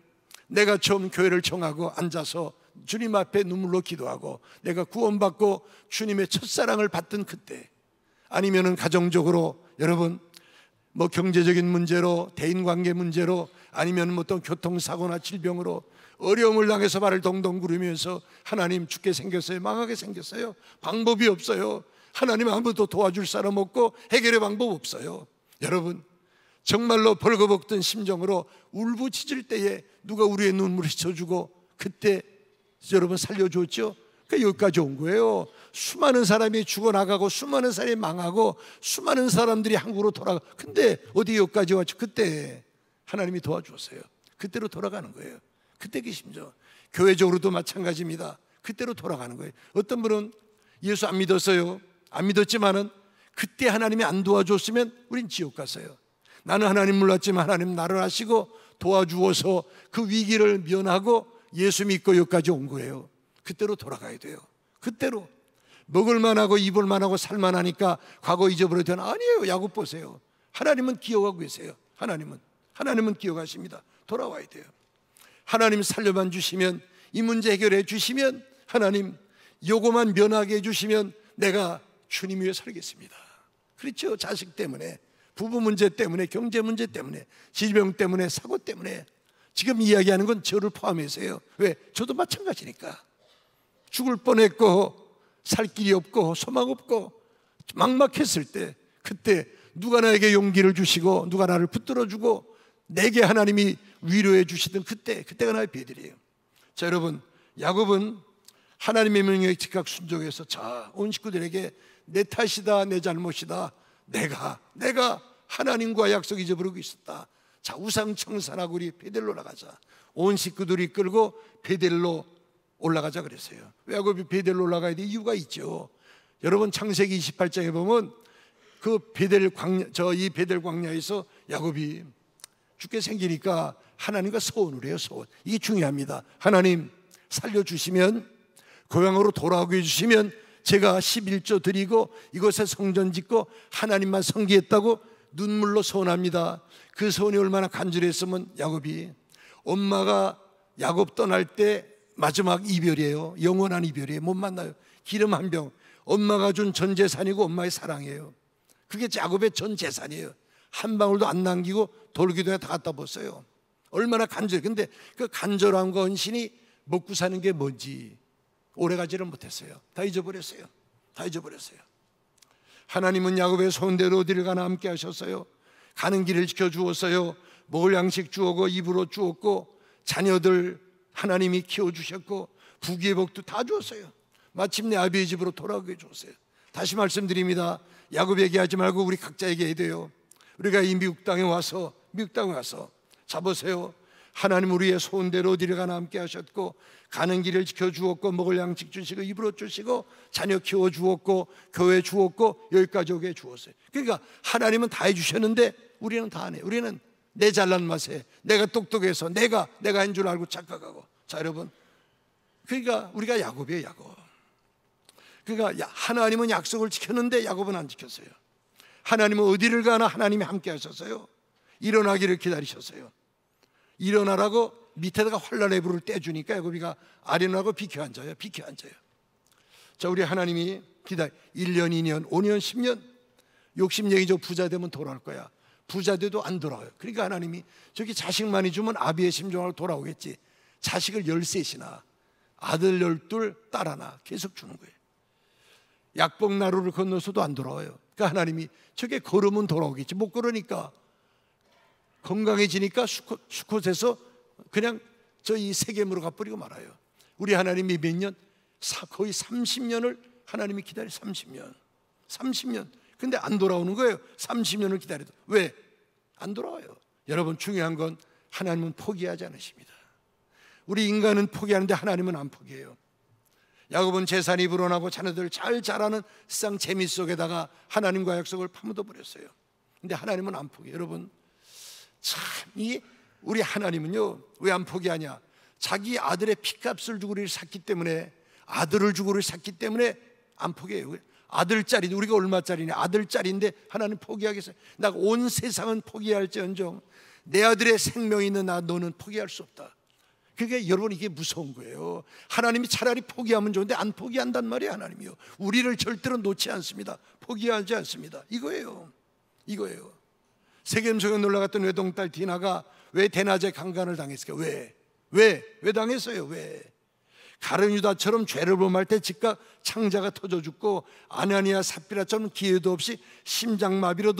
내가 처음 교회를 정하고 앉아서 주님 앞에 눈물로 기도하고 내가 구원받고 주님의 첫사랑을 받던 그때, 아니면은 가정적으로 여러분 뭐 경제적인 문제로, 대인관계 문제로, 아니면 뭐 어떤 교통사고나 질병으로 어려움을 당해서 발을 동동 구르면서 하나님 죽게 생겼어요. 망하게 생겼어요. 방법이 없어요. 하나님 아무도 도와줄 사람 없고 해결의 방법 없어요. 여러분, 정말로 벌거벗던 심정으로 울부짖을 때에 누가 우리의 눈물을 씻어주고 그때 여러분 살려줬죠. 그러니까 여기까지 온 거예요. 수많은 사람이 죽어나가고 수많은 사람이 망하고 수많은 사람들이 한국으로 돌아가. 근데 어디 여기까지 왔죠? 그때 하나님이 도와주었어요. 그때로 돌아가는 거예요. 그때 계심죠. 교회적으로도 마찬가지입니다. 그때로 돌아가는 거예요. 어떤 분은 예수 안 믿었어요. 안 믿었지만은 그때 하나님이 안 도와줬으면 우린 지옥 갔어요. 나는 하나님 몰랐지만 하나님 나를 아시고 도와주어서 그 위기를 면하고 예수 믿고 여기까지 온 거예요. 그때로 돌아가야 돼요. 그때로. 먹을만하고 입을만하고 살만하니까 과거 잊어버려도 되나? 아니에요. 야곱 보세요. 하나님은 기억하고 계세요. 하나님은 기억하십니다. 돌아와야 돼요. 하나님 살려만 주시면, 이 문제 해결해 주시면, 하나님 요거만 면하게 해주시면 내가 주님 위에 살겠습니다. 그렇죠. 자식 때문에, 부부 문제 때문에, 경제 문제 때문에, 질병 때문에, 사고 때문에. 지금 이야기하는 건 저를 포함해서요. 왜? 저도 마찬가지니까. 죽을 뻔했고 살 길이 없고 소망 없고 막막했을 때, 그때 누가 나에게 용기를 주시고 누가 나를 붙들어주고 내게 하나님이 위로해 주시던 그때가 나의 베델이에요. 자, 여러분, 야곱은 하나님의 명령에 즉각 순종해서 자, 온 식구들에게 내 탓이다, 내 잘못이다, 내가 하나님과 약속 잊어버리고 있었다. 자, 우상 청산하고 우리 베델로 나가자. 온 식구들이 끌고 베델로 올라가자 그랬어요. 왜 야곱이 베델로 올라가야 돼? 이유가 있죠. 여러분, 창세기 28장에 보면 그 베델 광야, 이 베델 광야에서 야곱이 죽게 생기니까 하나님과 소원을 해요. 소원. 이게 중요합니다. 하나님 살려주시면, 고향으로 돌아오게 해주시면 제가 11조 드리고 이곳에 성전 짓고 하나님만 섬기겠다고 눈물로 소원합니다. 그 소원이 얼마나 간절했으면 야곱이, 엄마가 야곱 떠날 때 마지막 이별이에요. 영원한 이별이에요. 못 만나요. 기름 한 병, 엄마가 준 전 재산이고 엄마의 사랑이에요. 그게 야곱의 전 재산이에요. 한 방울도 안 남기고 돌기도에 다 갖다 뒀어요. 얼마나 간절해. 근데 그 간절함과 헌신이 먹고 사는 게 뭔지 오래가지를 못했어요. 다 잊어버렸어요. 하나님은 야곱의 소원대로 어디를 가나 함께 하셨어요. 가는 길을 지켜주었어요. 먹을 양식 주었고 입으로 주었고 자녀들 하나님이 키워주셨고 부귀의 복도 다 주었어요. 마침내 아비의 집으로 돌아오게 해줬어요. 다시 말씀드립니다. 야곱에게 하지 말고 우리 각자에게 해야 돼요. 우리가 이 미국 땅에 와서 자 보세요. 하나님 우리의 소원대로 어디를 가나 함께 하셨고 가는 길을 지켜주었고 먹을 양식 주시고 입으로 주시고 자녀 키워주었고 교회 주었고 여기까지 오게 주었어요. 그러니까 하나님은 다 해주셨는데 우리는 다 안 해요. 우리는 내 잘난 맛에 내가 똑똑해서 내가 한 줄 알고 착각하고. 자, 여러분, 그러니까 우리가 야곱이에요. 야곱. 그러니까 하나님은 약속을 지켰는데 야곱은 안 지켰어요. 하나님은 어디를 가나 하나님이 함께 하셨어요. 일어나기를 기다리셨어요. 일어나라고 밑에다가 환란의 불을 떼주니까 야곱이가 아련하고 비켜 앉아요. 자, 우리 하나님이 1년, 2년, 5년, 10년 욕심 얘기죠. 부자 되면 돌아올 거야. 부자 돼도 안 돌아와요. 그러니까 하나님이 저기 자식 많이 주면 아비의 심정으로 돌아오겠지. 자식을 13이나 아들 12, 딸 하나 계속 주는 거예요. 약봉나루를 건너서도 안 돌아와요. 그러니까 하나님이 저게 걸으면 돌아오겠지. 못 걸으니까 건강해지니까 수컷에서 그냥 이 세겜으로 가버리고 말아요. 우리 하나님이 몇 년? 거의 30년을 하나님이 기다려. 30년. 근데 안 돌아오는 거예요. 30년을 기다려도. 왜? 안 돌아와요. 여러분, 중요한 건 하나님은 포기하지 않으십니다. 우리 인간은 포기하는데 하나님은 안 포기해요. 야곱은 재산이 불어나고 자녀들 잘 자라는 세상 재미 속에다가 하나님과 약속을 파묻어 버렸어요. 근데 하나님은 안 포기해요. 여러분, 참, 우리 하나님은요, 왜 안 포기하냐? 자기 아들의 피값을 주고 우리를 샀기 때문에, 아들을 주고 우리를 샀기 때문에 안 포기해요. 아들짜리, 우리가 얼마짜리냐? 아들짜리인데 하나님 포기하겠어요? 나 온 세상은 포기할지언정 내 아들의 생명이 있는 너는 포기할 수 없다. 그게 여러분, 이게 무서운 거예요. 하나님이 차라리 포기하면 좋은데 안 포기한단 말이에요. 하나님이요, 우리를 절대로 놓지 않습니다. 포기하지 않습니다. 이거예요. 세겜 속에 놀러갔던 외동딸 디나가 왜 대낮에 강간을 당했을까? 왜 당했어요? 왜? 가룟 유다처럼 죄를 범할 때 즉각 창자가 터져 죽고 아나니아 삽비라처럼 기회도 없이 삼장마비로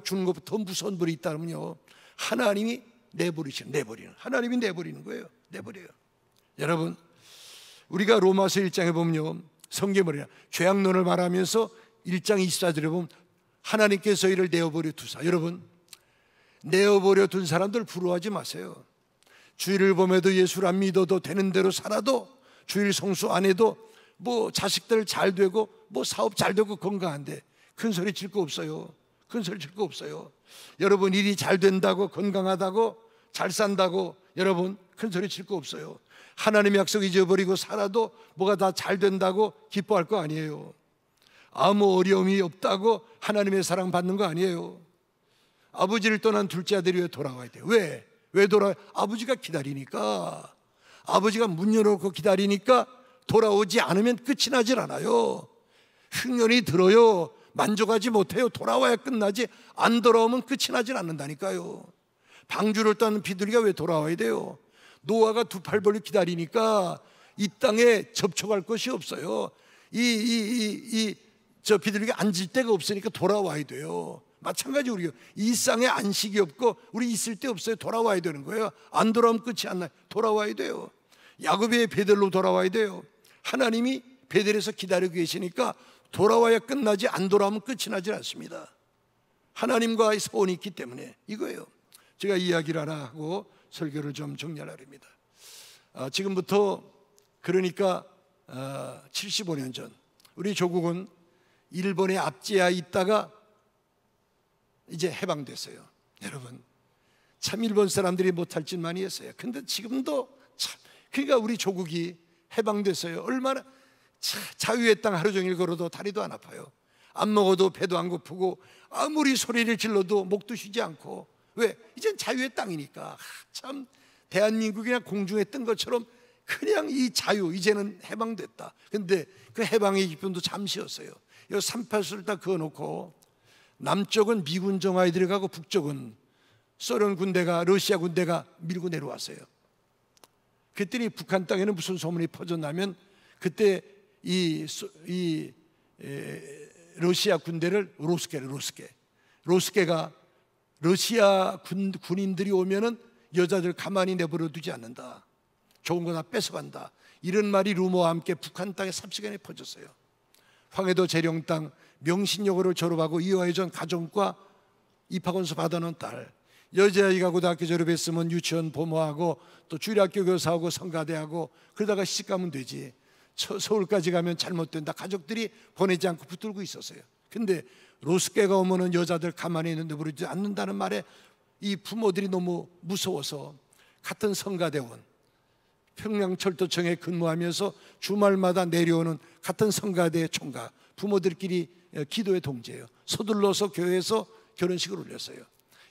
죽는 것보다 더 무서운 벌이 있다면요, 하나님이 내버리는 하나님이 내버리는 거예요. 내버려요. 여러분, 우리가 로마서 1장에 보면요, 성경을 죄악론을 말하면서 1장 24절에 보면 하나님께서 이를 내어버려 두사. 여러분, 내어버려 둔 사람들 부러워하지 마세요. 주일을 범해도 예수를 안 믿어도 되는 대로 살아도 주일 성수 안 해도 뭐 자식들 잘 되고 뭐 사업 잘 되고 건강한데 큰 소리 칠 거 없어요. 여러분, 일이 잘 된다고, 건강하다고, 잘 산다고 여러분 큰 소리 칠 거 없어요. 하나님의 약속 잊어버리고 살아도 뭐가 다 잘 된다고 기뻐할 거 아니에요. 아무 어려움이 없다고 하나님의 사랑 받는 거 아니에요. 아버지를 떠난 둘째 아들이 왜 돌아와야 돼요? 왜 돌아와요? 아버지가 기다리니까. 아버지가 문 열어놓고 기다리니까 돌아오지 않으면 끝이 나질 않아요. 흉년이 들어요. 만족하지 못해요. 돌아와야 끝나지, 안 돌아오면 끝이 나질 않는다니까요. 방주를 떠는 비둘기가 왜 돌아와야 돼요? 노아가 두 팔 벌려 기다리니까 이 땅에 접촉할 것이 없어요. 저 비둘기가 앉을 데가 없으니까 돌아와야 돼요. 마찬가지 우리 일상에 안식이 없고 우리 있을 때 없어요. 돌아와야 되는 거예요. 안 돌아오면 끝이 안 나요. 돌아와야 돼요. 야곱의 베델로 돌아와야 돼요. 하나님이 베델에서 기다리고 계시니까 돌아와야 끝나지, 안 돌아오면 끝이 나지 않습니다. 하나님과의 소원이 있기 때문에 이거예요. 제가 이야기를 하나 하고 설교를 좀 정리하려합니다. 지금부터 그러니까 75년 전 우리 조국은 일본의 압제하에 있다가 이제 해방됐어요. 여러분, 참 일본 사람들이 못할 짓 많이 했어요. 근데 지금도 참, 그러니까 우리 조국이 해방됐어요. 얼마나 자유의 땅 하루 종일 걸어도 다리도 안 아파요. 안 먹어도 배도 안 고프고 아무리 소리를 질러도 목도 쉬지 않고. 왜? 이젠 자유의 땅이니까. 참 대한민국이나 공중에 뜬 것처럼 그냥 이 자유, 이제는 해방됐다. 근데 그 해방의 기쁨도 잠시였어요. 이 38수를 딱 그어놓고 남쪽은 미군 정화에 들어가고 북쪽은 소련 군대가, 러시아 군대가 밀고 내려왔어요. 그랬더니 북한 땅에는 무슨 소문이 퍼졌냐면 그때 러시아 군대를 로스케가 러시아 군인들이 오면은 여자들 가만히 내버려 두지 않는다. 좋은 거 다 뺏어간다. 이런 말이 루머와 함께 북한 땅에 삽시간에 퍼졌어요. 황해도 재령 땅 명신여고를 졸업하고 이화여전 가정과 입학원서 받아놓은 딸, 여자아이가 고등학교 졸업했으면 유치원 보모하고 또 주일학교 교사하고 성가대하고 그러다가 시집가면 되지. 서울까지 가면 잘못된다. 가족들이 보내지 않고 붙들고 있었어요. 근데 로스케가 오면은 여자들 가만히 내버리지 않는다는 말에 이 부모들이 너무 무서워서 같은 성가대원, 평양철도청에 근무하면서 주말마다 내려오는 같은 성가대 총각, 부모들끼리 기도의 동지예요. 서둘러서 교회에서 결혼식을 올렸어요.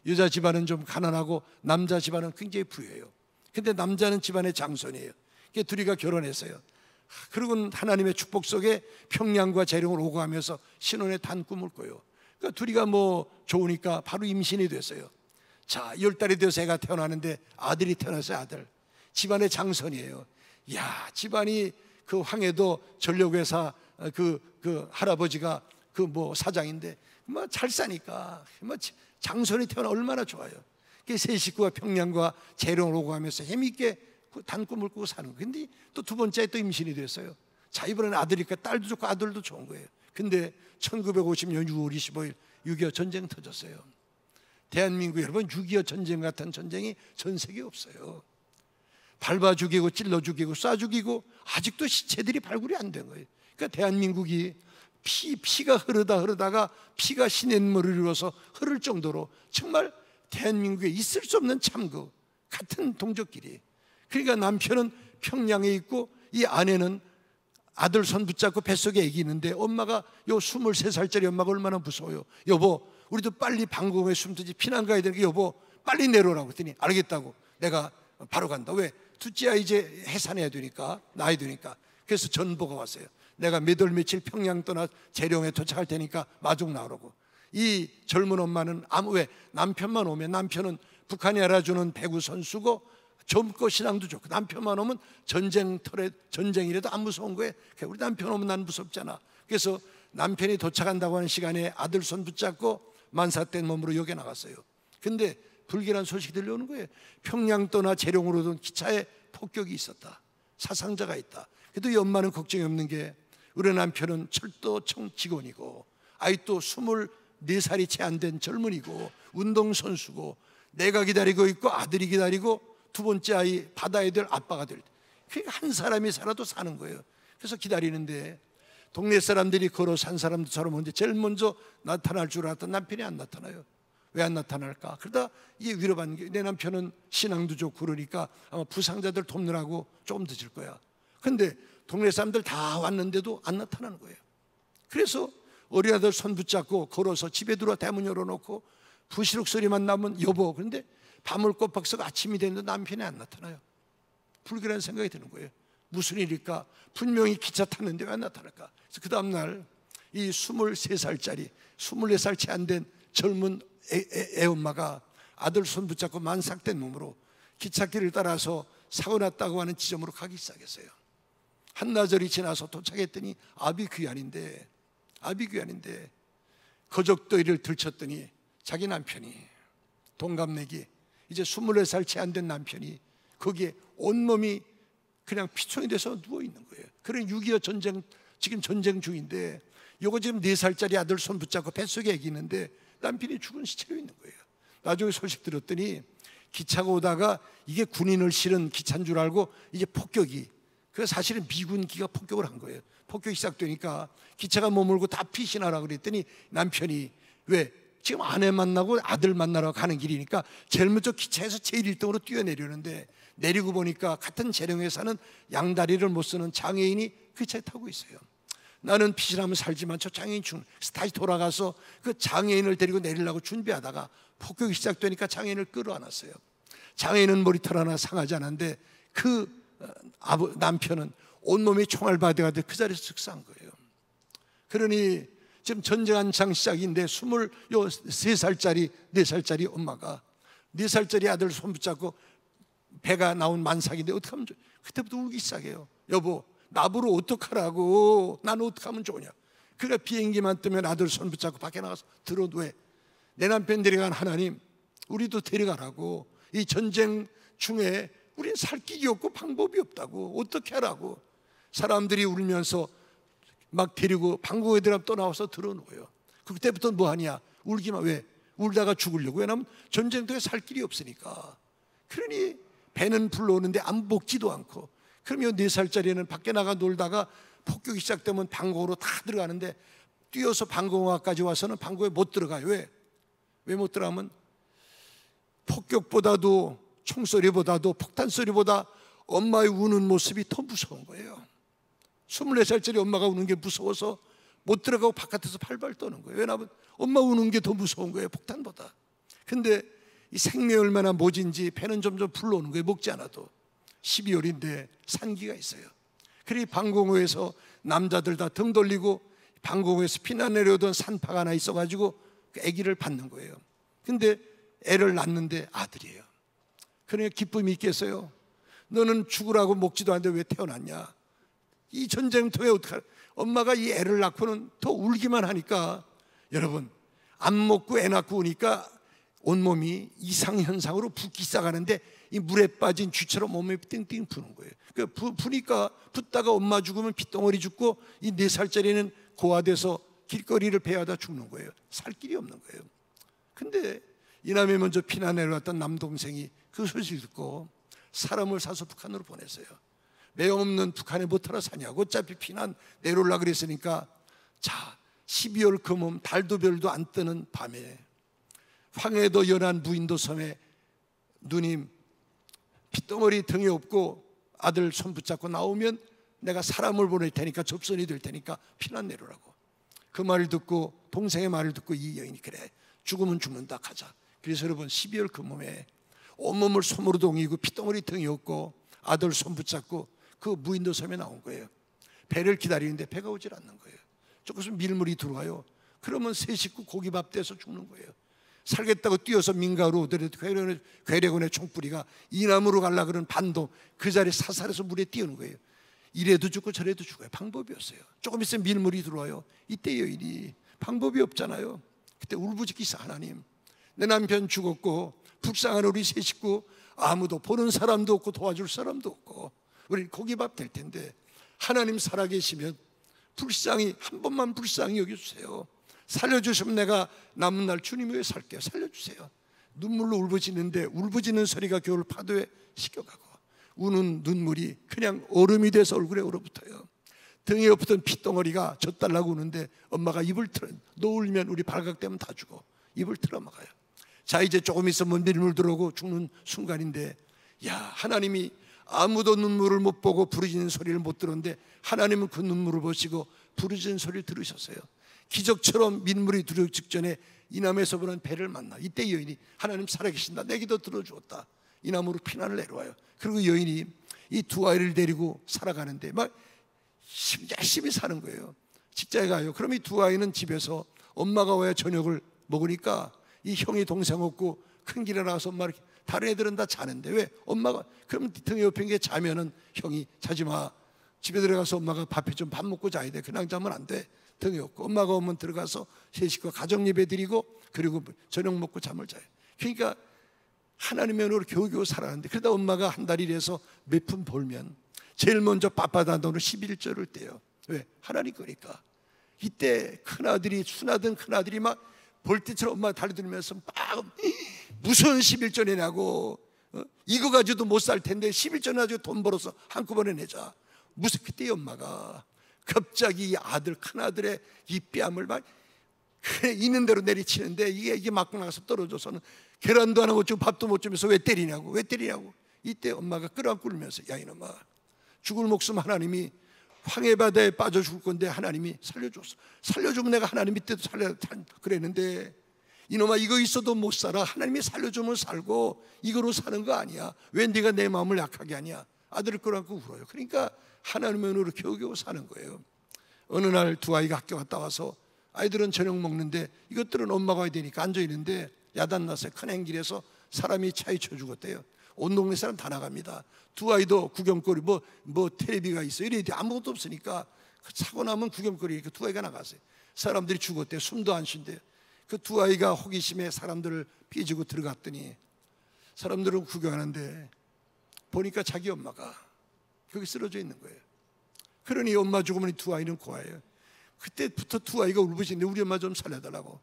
여자 집안은 좀 가난하고 남자 집안은 굉장히 부유해요. 근데 남자는 집안의 장손이에요. 둘이가 결혼했어요. 그리고 하나님의 축복 속에 평양과 재령을 오고 하면서 신혼의 단 꿈을 꿔요. 그러니까 둘이가 뭐 좋으니까 바로 임신이 됐어요. 자, 10달이 돼서 애가 태어나는데 아들이 태어났어요. 아들. 집안의 장손이에요. 야, 집안이 그 황해도 전력회사 그 할아버지가 그 뭐 사장인데 뭐 잘 사니까 뭐 장손이 태어나 얼마나 좋아요. 세 식구가 평양과 재령을 오고 하면서 재미있게 단 꿈을 꾸고 사는 거예요. 근데 또 두 번째에 또 임신이 됐어요. 자, 이번에는 아들이니까 딸도 좋고 아들도 좋은 거예요. 근데 1950년 6월 25일 6.25 전쟁 터졌어요. 대한민국 여러분, 6.25 전쟁 같은 전쟁이 전 세계에 없어요. 밟아 죽이고 찔러 죽이고 쏴 죽이고 아직도 시체들이 발굴이 안 된 거예요. 그러니까 대한민국이 피가 흐르다가 피가 시냇물을 이루어서 흐를 정도로 정말 대한민국에 있을 수 없는 참그 같은 동족끼리. 그러니까 남편은 평양에 있고 이 아내는 아들 손 붙잡고 뱃속에 애기 있는데 엄마가 요 23살짜리 엄마가 얼마나 무서워요. 여보, 우리도 빨리 방공에 숨든지 피난 가야 되니까 여보 빨리 내려오라고 했더니 알겠다고. 내가 바로 간다. 왜? 둘째야 이제 해산해야 되니까, 나야 되니까. 그래서 전보가 왔어요. 내가 몇 월 며칠 평양 떠나 재령에 도착할 테니까 마중 나오라고. 이 젊은 엄마는 왜 남편만 오면, 남편은 북한이 알아주는 배구 선수고 젊고 신앙도 좋고, 남편만 오면 전쟁이라도 안 무서운 거예요. 우리 남편 오면 난 무섭잖아. 그래서 남편이 도착한다고 하는 시간에 아들 손 붙잡고 만사된 몸으로 여기 나갔어요. 근데 불길한 소식이 들려오는 거예요. 평양 떠나 재령으로 든 기차에 폭격이 있었다. 사상자가 있다. 그래도 이 엄마는 걱정이 없는 게 우리 남편은 철도청 직원이고 아이 또 24살이 채 안 된 젊은이고 운동선수고 내가 기다리고 있고 아들이 기다리고 두 번째 아이 받아야 될 아빠가 될, 그러니까 한 사람이 살아도 사는 거예요. 그래서 기다리는데 동네 사람들이 걸어 산 사람들처럼 먼저 제일 먼저 나타날 줄 알았던 남편이 안 나타나요. 왜 안 나타날까? 그러다 이게 위로받는 게, 내 남편은 신앙도 좋고 그러니까 아마 부상자들 돕느라고 조금 늦을 거야. 근데 동네 사람들 다 왔는데도 안 나타나는 거예요. 그래서 어린 아들 손 붙잡고 걸어서 집에 들어와 대문 열어놓고 부시럭 소리만 나면 여보, 그런데 밤을 꼬박 새고 아침이 됐는데 남편이 안 나타나요. 불길한 생각이 드는 거예요. 무슨 일일까? 분명히 기차 탔는데 왜 안 나타날까? 그래서 그 다음날 이 23살짜리 24살 채 안 된 젊은 애엄마가 아들 손 붙잡고 만삭된 몸으로 기찻길을 따라서 사고 났다고 하는 지점으로 가기 시작했어요. 한나절이 지나서 도착했더니 아비규환인데 거적더위를 들쳤더니 자기 남편이 동갑내기 이제 24살 채 안 된 남편이 거기에 온몸이 그냥 피청이 돼서 누워있는 거예요. 그런 6.25 전쟁, 지금 전쟁 중인데 요거 지금 4살짜리 아들 손 붙잡고 뱃속에 애기 있는데 남편이 죽은 시체로 있는 거예요. 나중에 소식 들었더니 기차가 오다가 이게 군인을 실은 기차인 줄 알고 이제 폭격이, 그래서 사실은 미군기가 폭격을 한 거예요. 폭격이 시작되니까 기차가 머물고 다 피신하라 그랬더니 남편이 왜 지금 아내 만나고 아들 만나러 가는 길이니까 제일 먼저 기차에서 제일 1등으로 뛰어내려는데 내리고 보니까 같은 재령에 사는 양다리를 못 쓰는 장애인이 그 차에 타고 있어요. 나는 피신하면 살지만 저 장애인 그래서 다시 돌아가서 그 장애인을 데리고 내리려고 준비하다가 폭격이 시작되니까 장애인을 끌어안았어요. 장애인은 머리털 하나 상하지 않았는데 그 남편은 온몸이 총알바디가 그 자리에서 즉사한 거예요. 그러니 지금 전쟁 한창 시작인데 23살짜리 4살짜리 엄마가 4살짜리 아들 손 붙잡고 배가 나온 만삭인데 어떻게 하면 좋냐. 그때부터 울기 시작해요. 여보 나보러 어떡하라고, 나는 어떻게 하면 좋으냐. 그러니까 비행기만 뜨면 아들 손 붙잡고 밖에 나가서 들어도 왜 내 남편 데려간 하나님 우리도 데려가라고. 이 전쟁 중에 우리는 살 길이 없고 방법이 없다고, 어떻게 하라고. 사람들이 울면서 막 데리고 방공에 들어가면 또 나와서 들어놓아요. 그때부터 뭐 하냐, 울기만. 왜? 울다가 죽으려고. 왜냐하면 전쟁터에 살 길이 없으니까. 그러니 배는 불러오는데 안 먹지도 않고. 그러면 4살짜리는 밖에 나가 놀다가 폭격이 시작되면 방공으로 다 들어가는데 뛰어서 방공호까지 와서는 방공에 못 들어가요. 왜 못 들어가면 폭격보다도 총소리보다도 폭탄소리보다 엄마의 우는 모습이 더 무서운 거예요. 24살짜리 엄마가 우는 게 무서워서 못 들어가고 바깥에서 발발 떠는 거예요. 왜냐하면 엄마 우는 게 더 무서운 거예요, 폭탄보다. 근데 이 생명이 얼마나 모진지 배는 점점 불러오는 거예요, 먹지 않아도. 12월인데 산기가 있어요. 그리 방공호에서 남자들 다 등 돌리고 방공호에서 피난 내려오던 산파가 하나 있어가지고 그 아기를 받는 거예요. 근데 애를 낳는데 아들이에요. 그러니까 기쁨이 있겠어요? 너는 죽으라고 먹지도 않는데 왜 태어났냐. 이 전쟁터에 어떡하냐. 엄마가 이 애를 낳고는 더 울기만 하니까, 여러분 안 먹고 애 낳고 오니까 온몸이 이상현상으로 붓기 시작하는데 이 물에 빠진 쥐처럼 몸이 띵띵 부는 거예요. 부니까 붓다가 엄마 죽으면 핏덩어리 죽고 이 4살짜리는 고아돼서 길거리를 배하다 죽는 거예요. 살 길이 없는 거예요. 근데 이남에 먼저 피난 내려왔던 남동생이 그 소식을 듣고 사람을 사서 북한으로 보냈어요. 매형 없는 북한에 못 타러 사냐고. 어차피 피난 내려오려고 그랬으니까. 자, 12월 금음 달도 별도 안 뜨는 밤에 황해도 연안 무인도 섬에 누님 핏덩어리 등에 업고 아들 손 붙잡고 나오면 내가 사람을 보낼 테니까 접선이 될 테니까 피난 내려오라고. 그 말을 듣고 동생의 말을 듣고 이 여인이 그래 죽으면 죽는다 가자. 그래서 여러분 12월 금음에 온몸을 솜으로 동이고 핏덩어리 등에 업고 아들 손 붙잡고 그 무인도 섬에 나온 거예요. 배를 기다리는데 배가 오질 않는 거예요. 조금씩 밀물이 들어와요. 그러면 세 식구 고기밥 돼서 죽는 거예요. 살겠다고 뛰어서 민가로 오더라도 괴뢰군의 총뿌리가 이남으로 가려고 그러는 반동 그 자리에 사살해서 물에 띄우는 거예요. 이래도 죽고 저래도 죽어요. 방법이 없어요. 조금 있으면 밀물이 들어와요. 이때 여인이 방법이 없잖아요. 그때 울부짖기 시작. 하나님 내 남편 죽었고 불쌍한 우리 세 식구 아무도 보는 사람도 없고 도와줄 사람도 없고 우리 고기밥 될 텐데 하나님 살아계시면 불쌍히 한 번만 불쌍히 여겨주세요. 살려주시면 내가 남은 날 주님 위해 살게요. 살려주세요. 눈물로 울부짖는데 울부짖는 소리가 겨울 파도에 씻겨가고 우는 눈물이 그냥 얼음이 돼서 얼굴에 얼어붙어요. 등에 엎던 핏덩어리가 젖달라고 우는데 엄마가 입을 틀어. 너 울면 우리 발각되면 다 죽어. 입을 틀어막아요. 자 이제 조금 있으면 밀물 들어오고 죽는 순간인데 야 하나님이 아무도 눈물을 못 보고 부르짖는 소리를 못 들었는데 하나님은 그 눈물을 보시고 부르짖는 소리를 들으셨어요. 기적처럼 민물이 들어오기 직전에 이남에서 보는 배를 만나. 이때 여인이 하나님 살아계신다. 내 기도 들어주었다. 이남으로 피난을 내려와요. 그리고 여인이 이 두 아이를 데리고 살아가는데 막 열심히 사는 거예요. 직장에 가요. 그럼 이 두 아이는 집에서 엄마가 와야 저녁을 먹으니까 이 형이 동생 없고 큰 길에 나가서 엄마 이렇게 다른 애들은 다 자는데 왜 엄마가 그럼 등에 옆에 게 자면은 형이 자지 마. 집에 들어가서 엄마가 밥해 좀 밥 먹고 자야 돼. 그냥 자면 안 돼. 등에 없고, 엄마가 오면 들어가서 세 식구 가정 예배 드리고 그리고 저녁 먹고 잠을 자요. 그러니까 하나님의 은혜로 겨우겨우 살았는데, 그러다 엄마가 한 달 일해서 몇 푼 벌면 제일 먼저 빳빳한 돈으로 11조를 떼요. 왜? 하나님 거니까. 이때 큰아들이, 순하던 큰아들이 막 볼때처럼 엄마 달려들면서 막 무슨 11조 내냐고, 이거 가지고도 못 살 텐데 11조 가지고 돈 벌어서 한꺼번에 내자. 무슨, 그때 엄마가 갑자기 아들, 큰아들의 이 뺨을 막 있는 대로 내리치는데, 이게 막 나가서 떨어져서는 계란도 안 하고 밥도 못 주면서 왜 때리냐고, 왜 때리냐고. 이때 엄마가 끌어안고 울면서, 야 이놈아, 죽을 목숨 하나님이 황해바다에 빠져 죽을 건데 하나님이 살려줬어. 살려주면 내가 하나님 밑에도 그랬는데, 이놈아 이거 있어도 못 살아. 하나님이 살려주면 살고 이거로 사는 거 아니야. 왜 네가 내 마음을 약하게 하냐. 아들을 끌어안고 울어요. 그러니까 하나님의 은혜로 겨우겨우 사는 거예요. 어느 날 두 아이가 학교 갔다 와서 아이들은 저녁 먹는데 이것들은 엄마가 와야 되니까 앉아있는데, 야단나서 큰 행길에서 사람이 차에 쳐 죽었대요. 온 동네 사람 다 나갑니다. 두 아이도 구경거리, 뭐 텔레비가 있어, 이래 아무것도 없으니까 사고 나면 구경거리, 두 아이가 나갔어요. 사람들이 죽었대요. 숨도 안 쉰대요. 그 두 아이가 호기심에 사람들을 삐지고 들어갔더니 사람들은 구경하는데 보니까 자기 엄마가 거기 쓰러져 있는 거예요. 그러니 엄마 죽으면 이 두 아이는 고아예요. 그때부터 두 아이가 울부짖는데 우리 엄마 좀 살려달라고.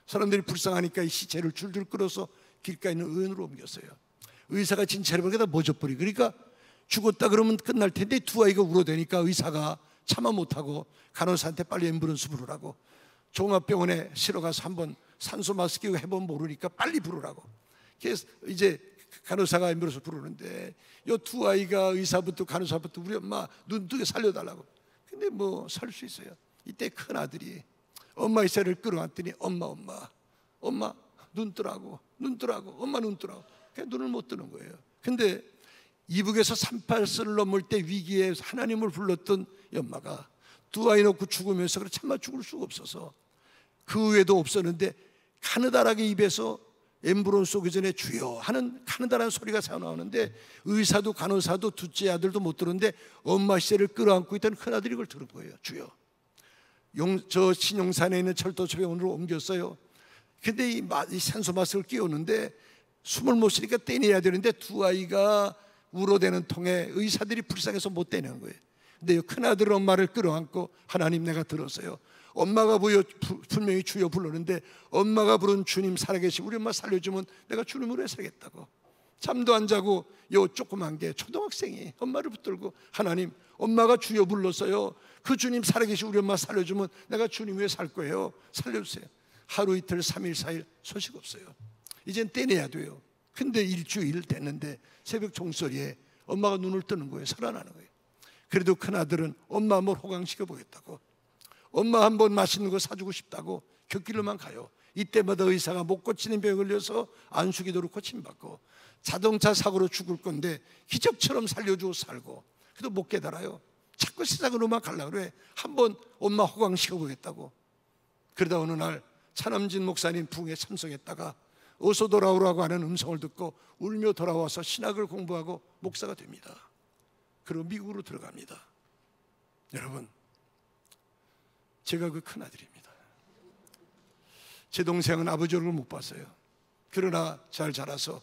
사람들이 불쌍하니까 이 시체를 줄줄 끌어서 길가에 있는 의원으로 옮겼어요. 의사가 진찰해 보니까 다 멎어버리고, 그러니까 죽었다 그러면 끝날 텐데 두 아이가 울어대니까 의사가 참아 못하고 간호사한테 빨리 앰뷸런스 부르라고, 종합병원에 실어가서 한번 산소 마스크 끼고 해보면 모르니까 빨리 부르라고. 그래서 이제 간호사가 앰뷸런스 부르는데 요 두 아이가 의사부터 간호사부터 우리 엄마 눈 뜨게 살려달라고. 근데 뭐 살 수 있어요. 이때 큰 아들이 엄마 이사를 끌어안더니 엄마 눈 뜨라고, 엄마 눈 뜨라고. 그냥 눈을 못 뜨는 거예요. 근데 이북에서 38세를 넘을 때 위기에 하나님을 불렀던 엄마가 두 아이 놓고 죽으면서 그래 참아 죽을 수가 없어서 그 외에도 없었는데, 가느다랗게 입에서 앰뷸런스 오기 전에 주여 하는 가느다란 소리가 새어나오는데, 의사도 간호사도 둘째 아들도 못 들었는데 엄마 시체를 끌어안고 있던 큰아들이 그걸 들은 거예요. 주여. 저 신용산에 있는 철도초병원으로 옮겼어요. 근데 이 산소 마스크를 끼웠는데 숨을 못 쉬니까 떼내야 되는데 두 아이가 울어대는 통에 의사들이 불쌍해서 못 떼내는 거예요. 근데 큰아들은 엄마를 끌어안고, 하나님 내가 들었어요. 엄마가 분명히 주여 불렀는데 엄마가 부른 주님 살아계시고 우리 엄마 살려주면 내가 주님으로 살겠다고. 잠도 안 자고 요 조그만 게 초등학생이 엄마를 붙들고, 하나님 엄마가 주여 불렀어요. 그 주님 살아계시고 우리 엄마 살려주면 내가 주님 위해 살 거예요. 살려주세요. 하루 이틀 3일 4일 소식 없어요. 이젠 떼내야 돼요. 근데 일주일 됐는데 새벽 종소리에 엄마가 눈을 뜨는 거예요. 살아나는 거예요. 그래도 큰아들은 엄마 한번 호강시켜 보겠다고, 엄마 한번 맛있는 거 사주고 싶다고 곁길로만 가요. 이때마다 의사가 못 고치는 병에 걸려서 안수기도로 고침받고 자동차 사고로 죽을 건데 기적처럼 살려주고 살고, 그래도 못 깨달아요. 자꾸 세상으로만 가려고 그래. 한번 엄마 호강시켜 보겠다고. 그러다 어느 날 차남진 목사님 부흥에 참석했다가 어서 돌아오라고 하는 음성을 듣고 울며 돌아와서 신학을 공부하고 목사가 됩니다. 그리고 미국으로 들어갑니다. 여러분, 제가 그 큰아들입니다. 제 동생은 아버지 얼굴 못 봤어요. 그러나 잘 자라서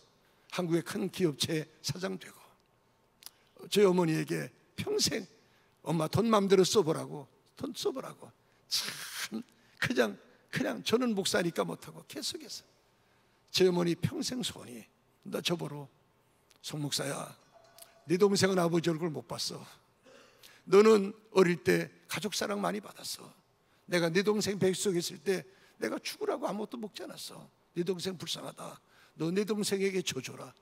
한국의 큰 기업체 사장 되고, 저희 어머니에게 평생 엄마 돈 마음대로 써보라고, 돈 써보라고. 참 그냥 저는 목사니까 못하고 계속해서 제 어머니 평생 소원이, 나 저보러 송 목사야, 네 동생은 아버지 얼굴 못 봤어. 너는 어릴 때 가족 사랑 많이 받았어. 내가 네 동생 뱃속에 있을 때 내가 죽으라고 아무것도 먹지 않았어. 네 동생 불쌍하다. 너 네 동생에게 줘줘라.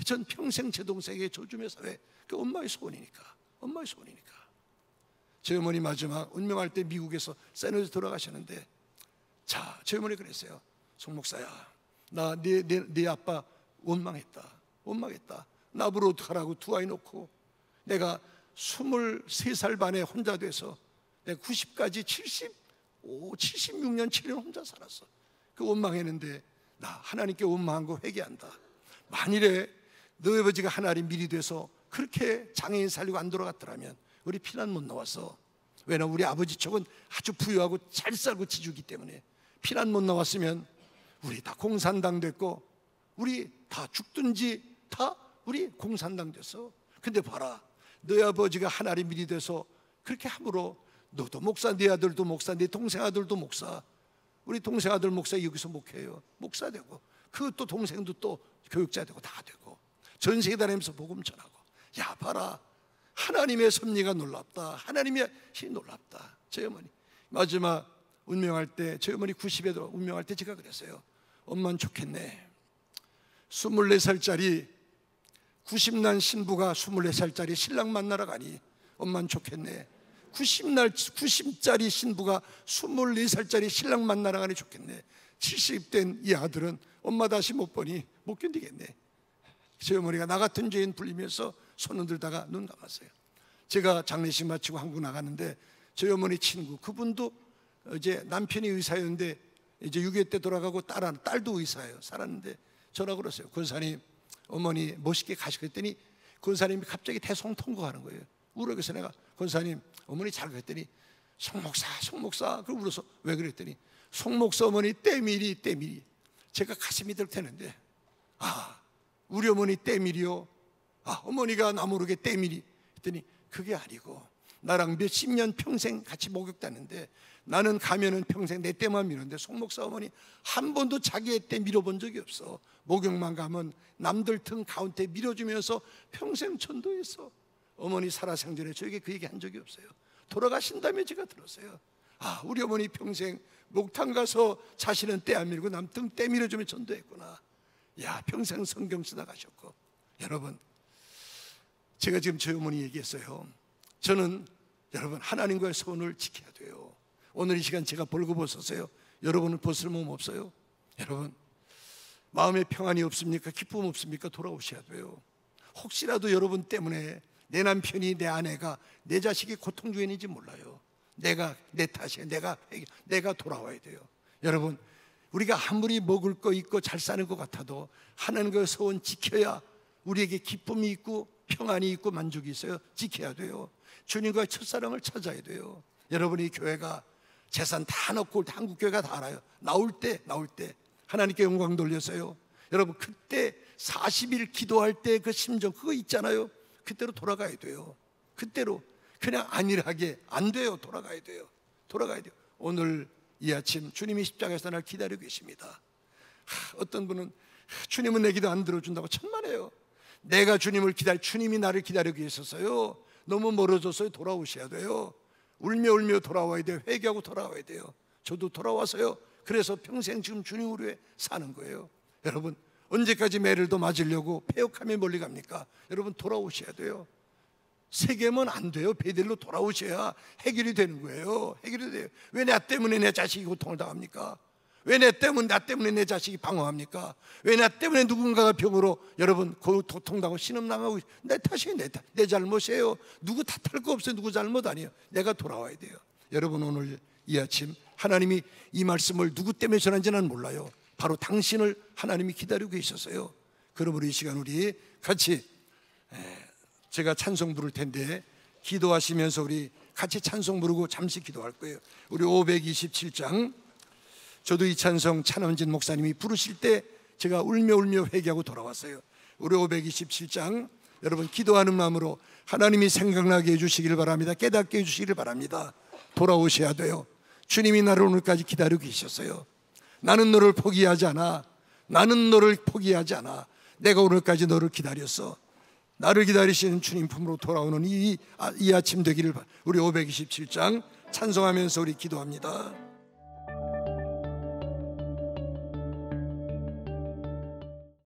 전 평생 제 동생에게 줘주면서, 왜? 그 엄마의 소원이니까. 엄마의 소원이니까. 제 어머니 마지막 운명할 때 미국에서 샌노제 돌아가셨는데, 자, 제 어머니 그랬어요. 송 목사야, 나 네 아빠 원망했다. 나보러 어떡하라고 두 아이 놓고 내가 23살 반에 혼자 돼서 내가 90까지 76년 7년 혼자 살았어. 그 원망했는데, 나 하나님께 원망한 거 회개한다. 만일에 너희 아버지가 하나님 미리 돼서 그렇게 장애인 살리고 안 돌아갔더라면 우리 피난 못 나왔어. 왜냐하면 우리 아버지 척은 아주 부유하고 잘 살고 지주기 때문에 피난 못 나왔으면 우리 다 공산당 됐고 우리 다 죽든지 다 우리 공산당 됐어. 근데 봐라, 너희 아버지가 하나님 일이 돼서 그렇게 함부로 너도 목사, 네 아들도 목사, 네 동생 아들도 목사, 우리 동생 아들 목사 여기서 목회해요. 목사 되고 그 또 동생도 또 교육자 되고 다 되고 전 세계 다니면서 복음 전하고. 야 봐라, 하나님의 섭리가 놀랍다. 하나님의 힘이 놀랍다. 저희 어머니 마지막 운명할 때, 저희 어머니 90에 들어 운명할 때 제가 그랬어요. 엄마는 좋겠네. 24살짜리 90난 신부가 24살짜리 신랑 만나러 가니 엄마는 좋겠네. 90짜리 신부가 24살짜리 신랑 만나러 가니 좋겠네. 70된 이 아들은 엄마 다시 못 보니 못 견디겠네. 저희 어머니가 나 같은 죄인 불리면서 손 흔들다가 눈 감았어요. 제가 장례식 마치고 한국 나갔는데 저희 어머니 친구, 그분도 이제 남편이 의사였는데 이제 6.25 때 돌아가고 딸도 의사예요. 살았는데 전화 걸었어요. 권사님, 어머니 멋있게 가시겠더니 권사님이 갑자기 대성통곡하는 거예요. 울어서 내가 권사님, 어머니 잘 그랬더니 송목사 그러고 울어서 왜 그랬더니 송목사 어머니 때밀이 제가 가슴이 들 테는데 우리 어머니 때밀이요. 어머니가 나 모르게 때밀이 했더니 그게 아니고 나랑 몇십 년 평생 같이 목욕다는데 나는 가면은 평생 내 때만 미는데 송목사 어머니 한 번도 자기의 때 밀어본 적이 없어. 목욕만 가면 남들 등 가운데 밀어주면서 평생 전도했어. 어머니 살아생전에 저에게 그 얘기 한 적이 없어요. 돌아가신 다음에 제가 들었어요. 우리 어머니 평생 목탕 가서 자신은 때 안 밀고 남 등 때 밀어주면 전도했구나. 야, 평생 성경 쓰다 가셨고. 여러분, 제가 지금 저희 어머니 얘기했어요. 저는 여러분 하나님과의 소원을 지켜야 돼요. 오늘 이 시간 제가 벌거벗었어요. 여러분은 벗을 몸 없어요? 여러분 마음에 평안이 없습니까? 기쁨 없습니까? 돌아오셔야 돼요. 혹시라도 여러분 때문에 내 남편이, 내 아내가, 내 자식이 고통 중인지 몰라요. 내가 내 탓이에요. 내가 돌아와야 돼요. 여러분, 우리가 아무리 먹을 거 있고 잘 사는 것 같아도 하나님과의 소원 지켜야 우리에게 기쁨이 있고 평안이 있고 만족이 있어요. 지켜야 돼요. 주님과의 첫사랑을 찾아야 돼요. 여러분이 교회가 재산 다 넣고 올 때, 한국 교회가 다 알아요. 나올 때 하나님께 영광 돌렸어요. 여러분 그때 40일 기도할 때 그 심정 그거 있잖아요. 그때로 돌아가야 돼요. 그때로 그냥 안일하게 안 돼요. 돌아가야 돼요. 오늘 이 아침 주님이 십자가에서 날 기다리고 계십니다. 어떤 분은 주님은 내 기도 안 들어준다고 천만에요. 내가 주님을 주님이 나를 기다리고 계셨어요. 너무 멀어졌어요. 돌아오셔야 돼요. 울며 돌아와야 돼요. 회개하고 돌아와야 돼요. 저도 돌아와서요. 그래서 평생 지금 주님으로 사는 거예요. 여러분 언제까지 매를 더 맞으려고 폐역하며 멀리 갑니까? 여러분 돌아오셔야 돼요. 세계면 안 돼요. 베델로 돌아오셔야 해결이 되는 거예요. 해결이 돼요. 왜 나 때문에 내 자식이 고통을 당합니까? 왜 나 때문에 내 자식이 방황합니까? 왜 나 때문에 누군가가 병으로 여러분 고통당하고 신음당하고 내 탓이에요. 내 잘못이에요. 누구 탓할 거 없어요. 누구 잘못 아니에요. 내가 돌아와야 돼요. 여러분 오늘 이 아침 하나님이 이 말씀을 누구 때문에 전한지는 몰라요. 바로 당신을 하나님이 기다리고 계셨어요. 그러므로 이 시간 우리 같이 제가 찬송 부를 텐데 기도하시면서 우리 같이 찬송 부르고 잠시 기도할 거예요. 우리 527장, 저도 이 찬송 찬원진 목사님이 부르실 때 제가 울며 회개하고 돌아왔어요. 우리 527장 여러분 기도하는 마음으로 하나님이 생각나게 해주시기를 바랍니다. 깨닫게 해주시기를 바랍니다. 돌아오셔야 돼요. 주님이 나를 오늘까지 기다리고 계셨어요. 나는 너를 포기하지 않아. 내가 오늘까지 너를 기다렸어. 나를 기다리시는 주님 품으로 돌아오는 이 아침 되기를 우리 527장 찬송하면서 우리 기도합니다.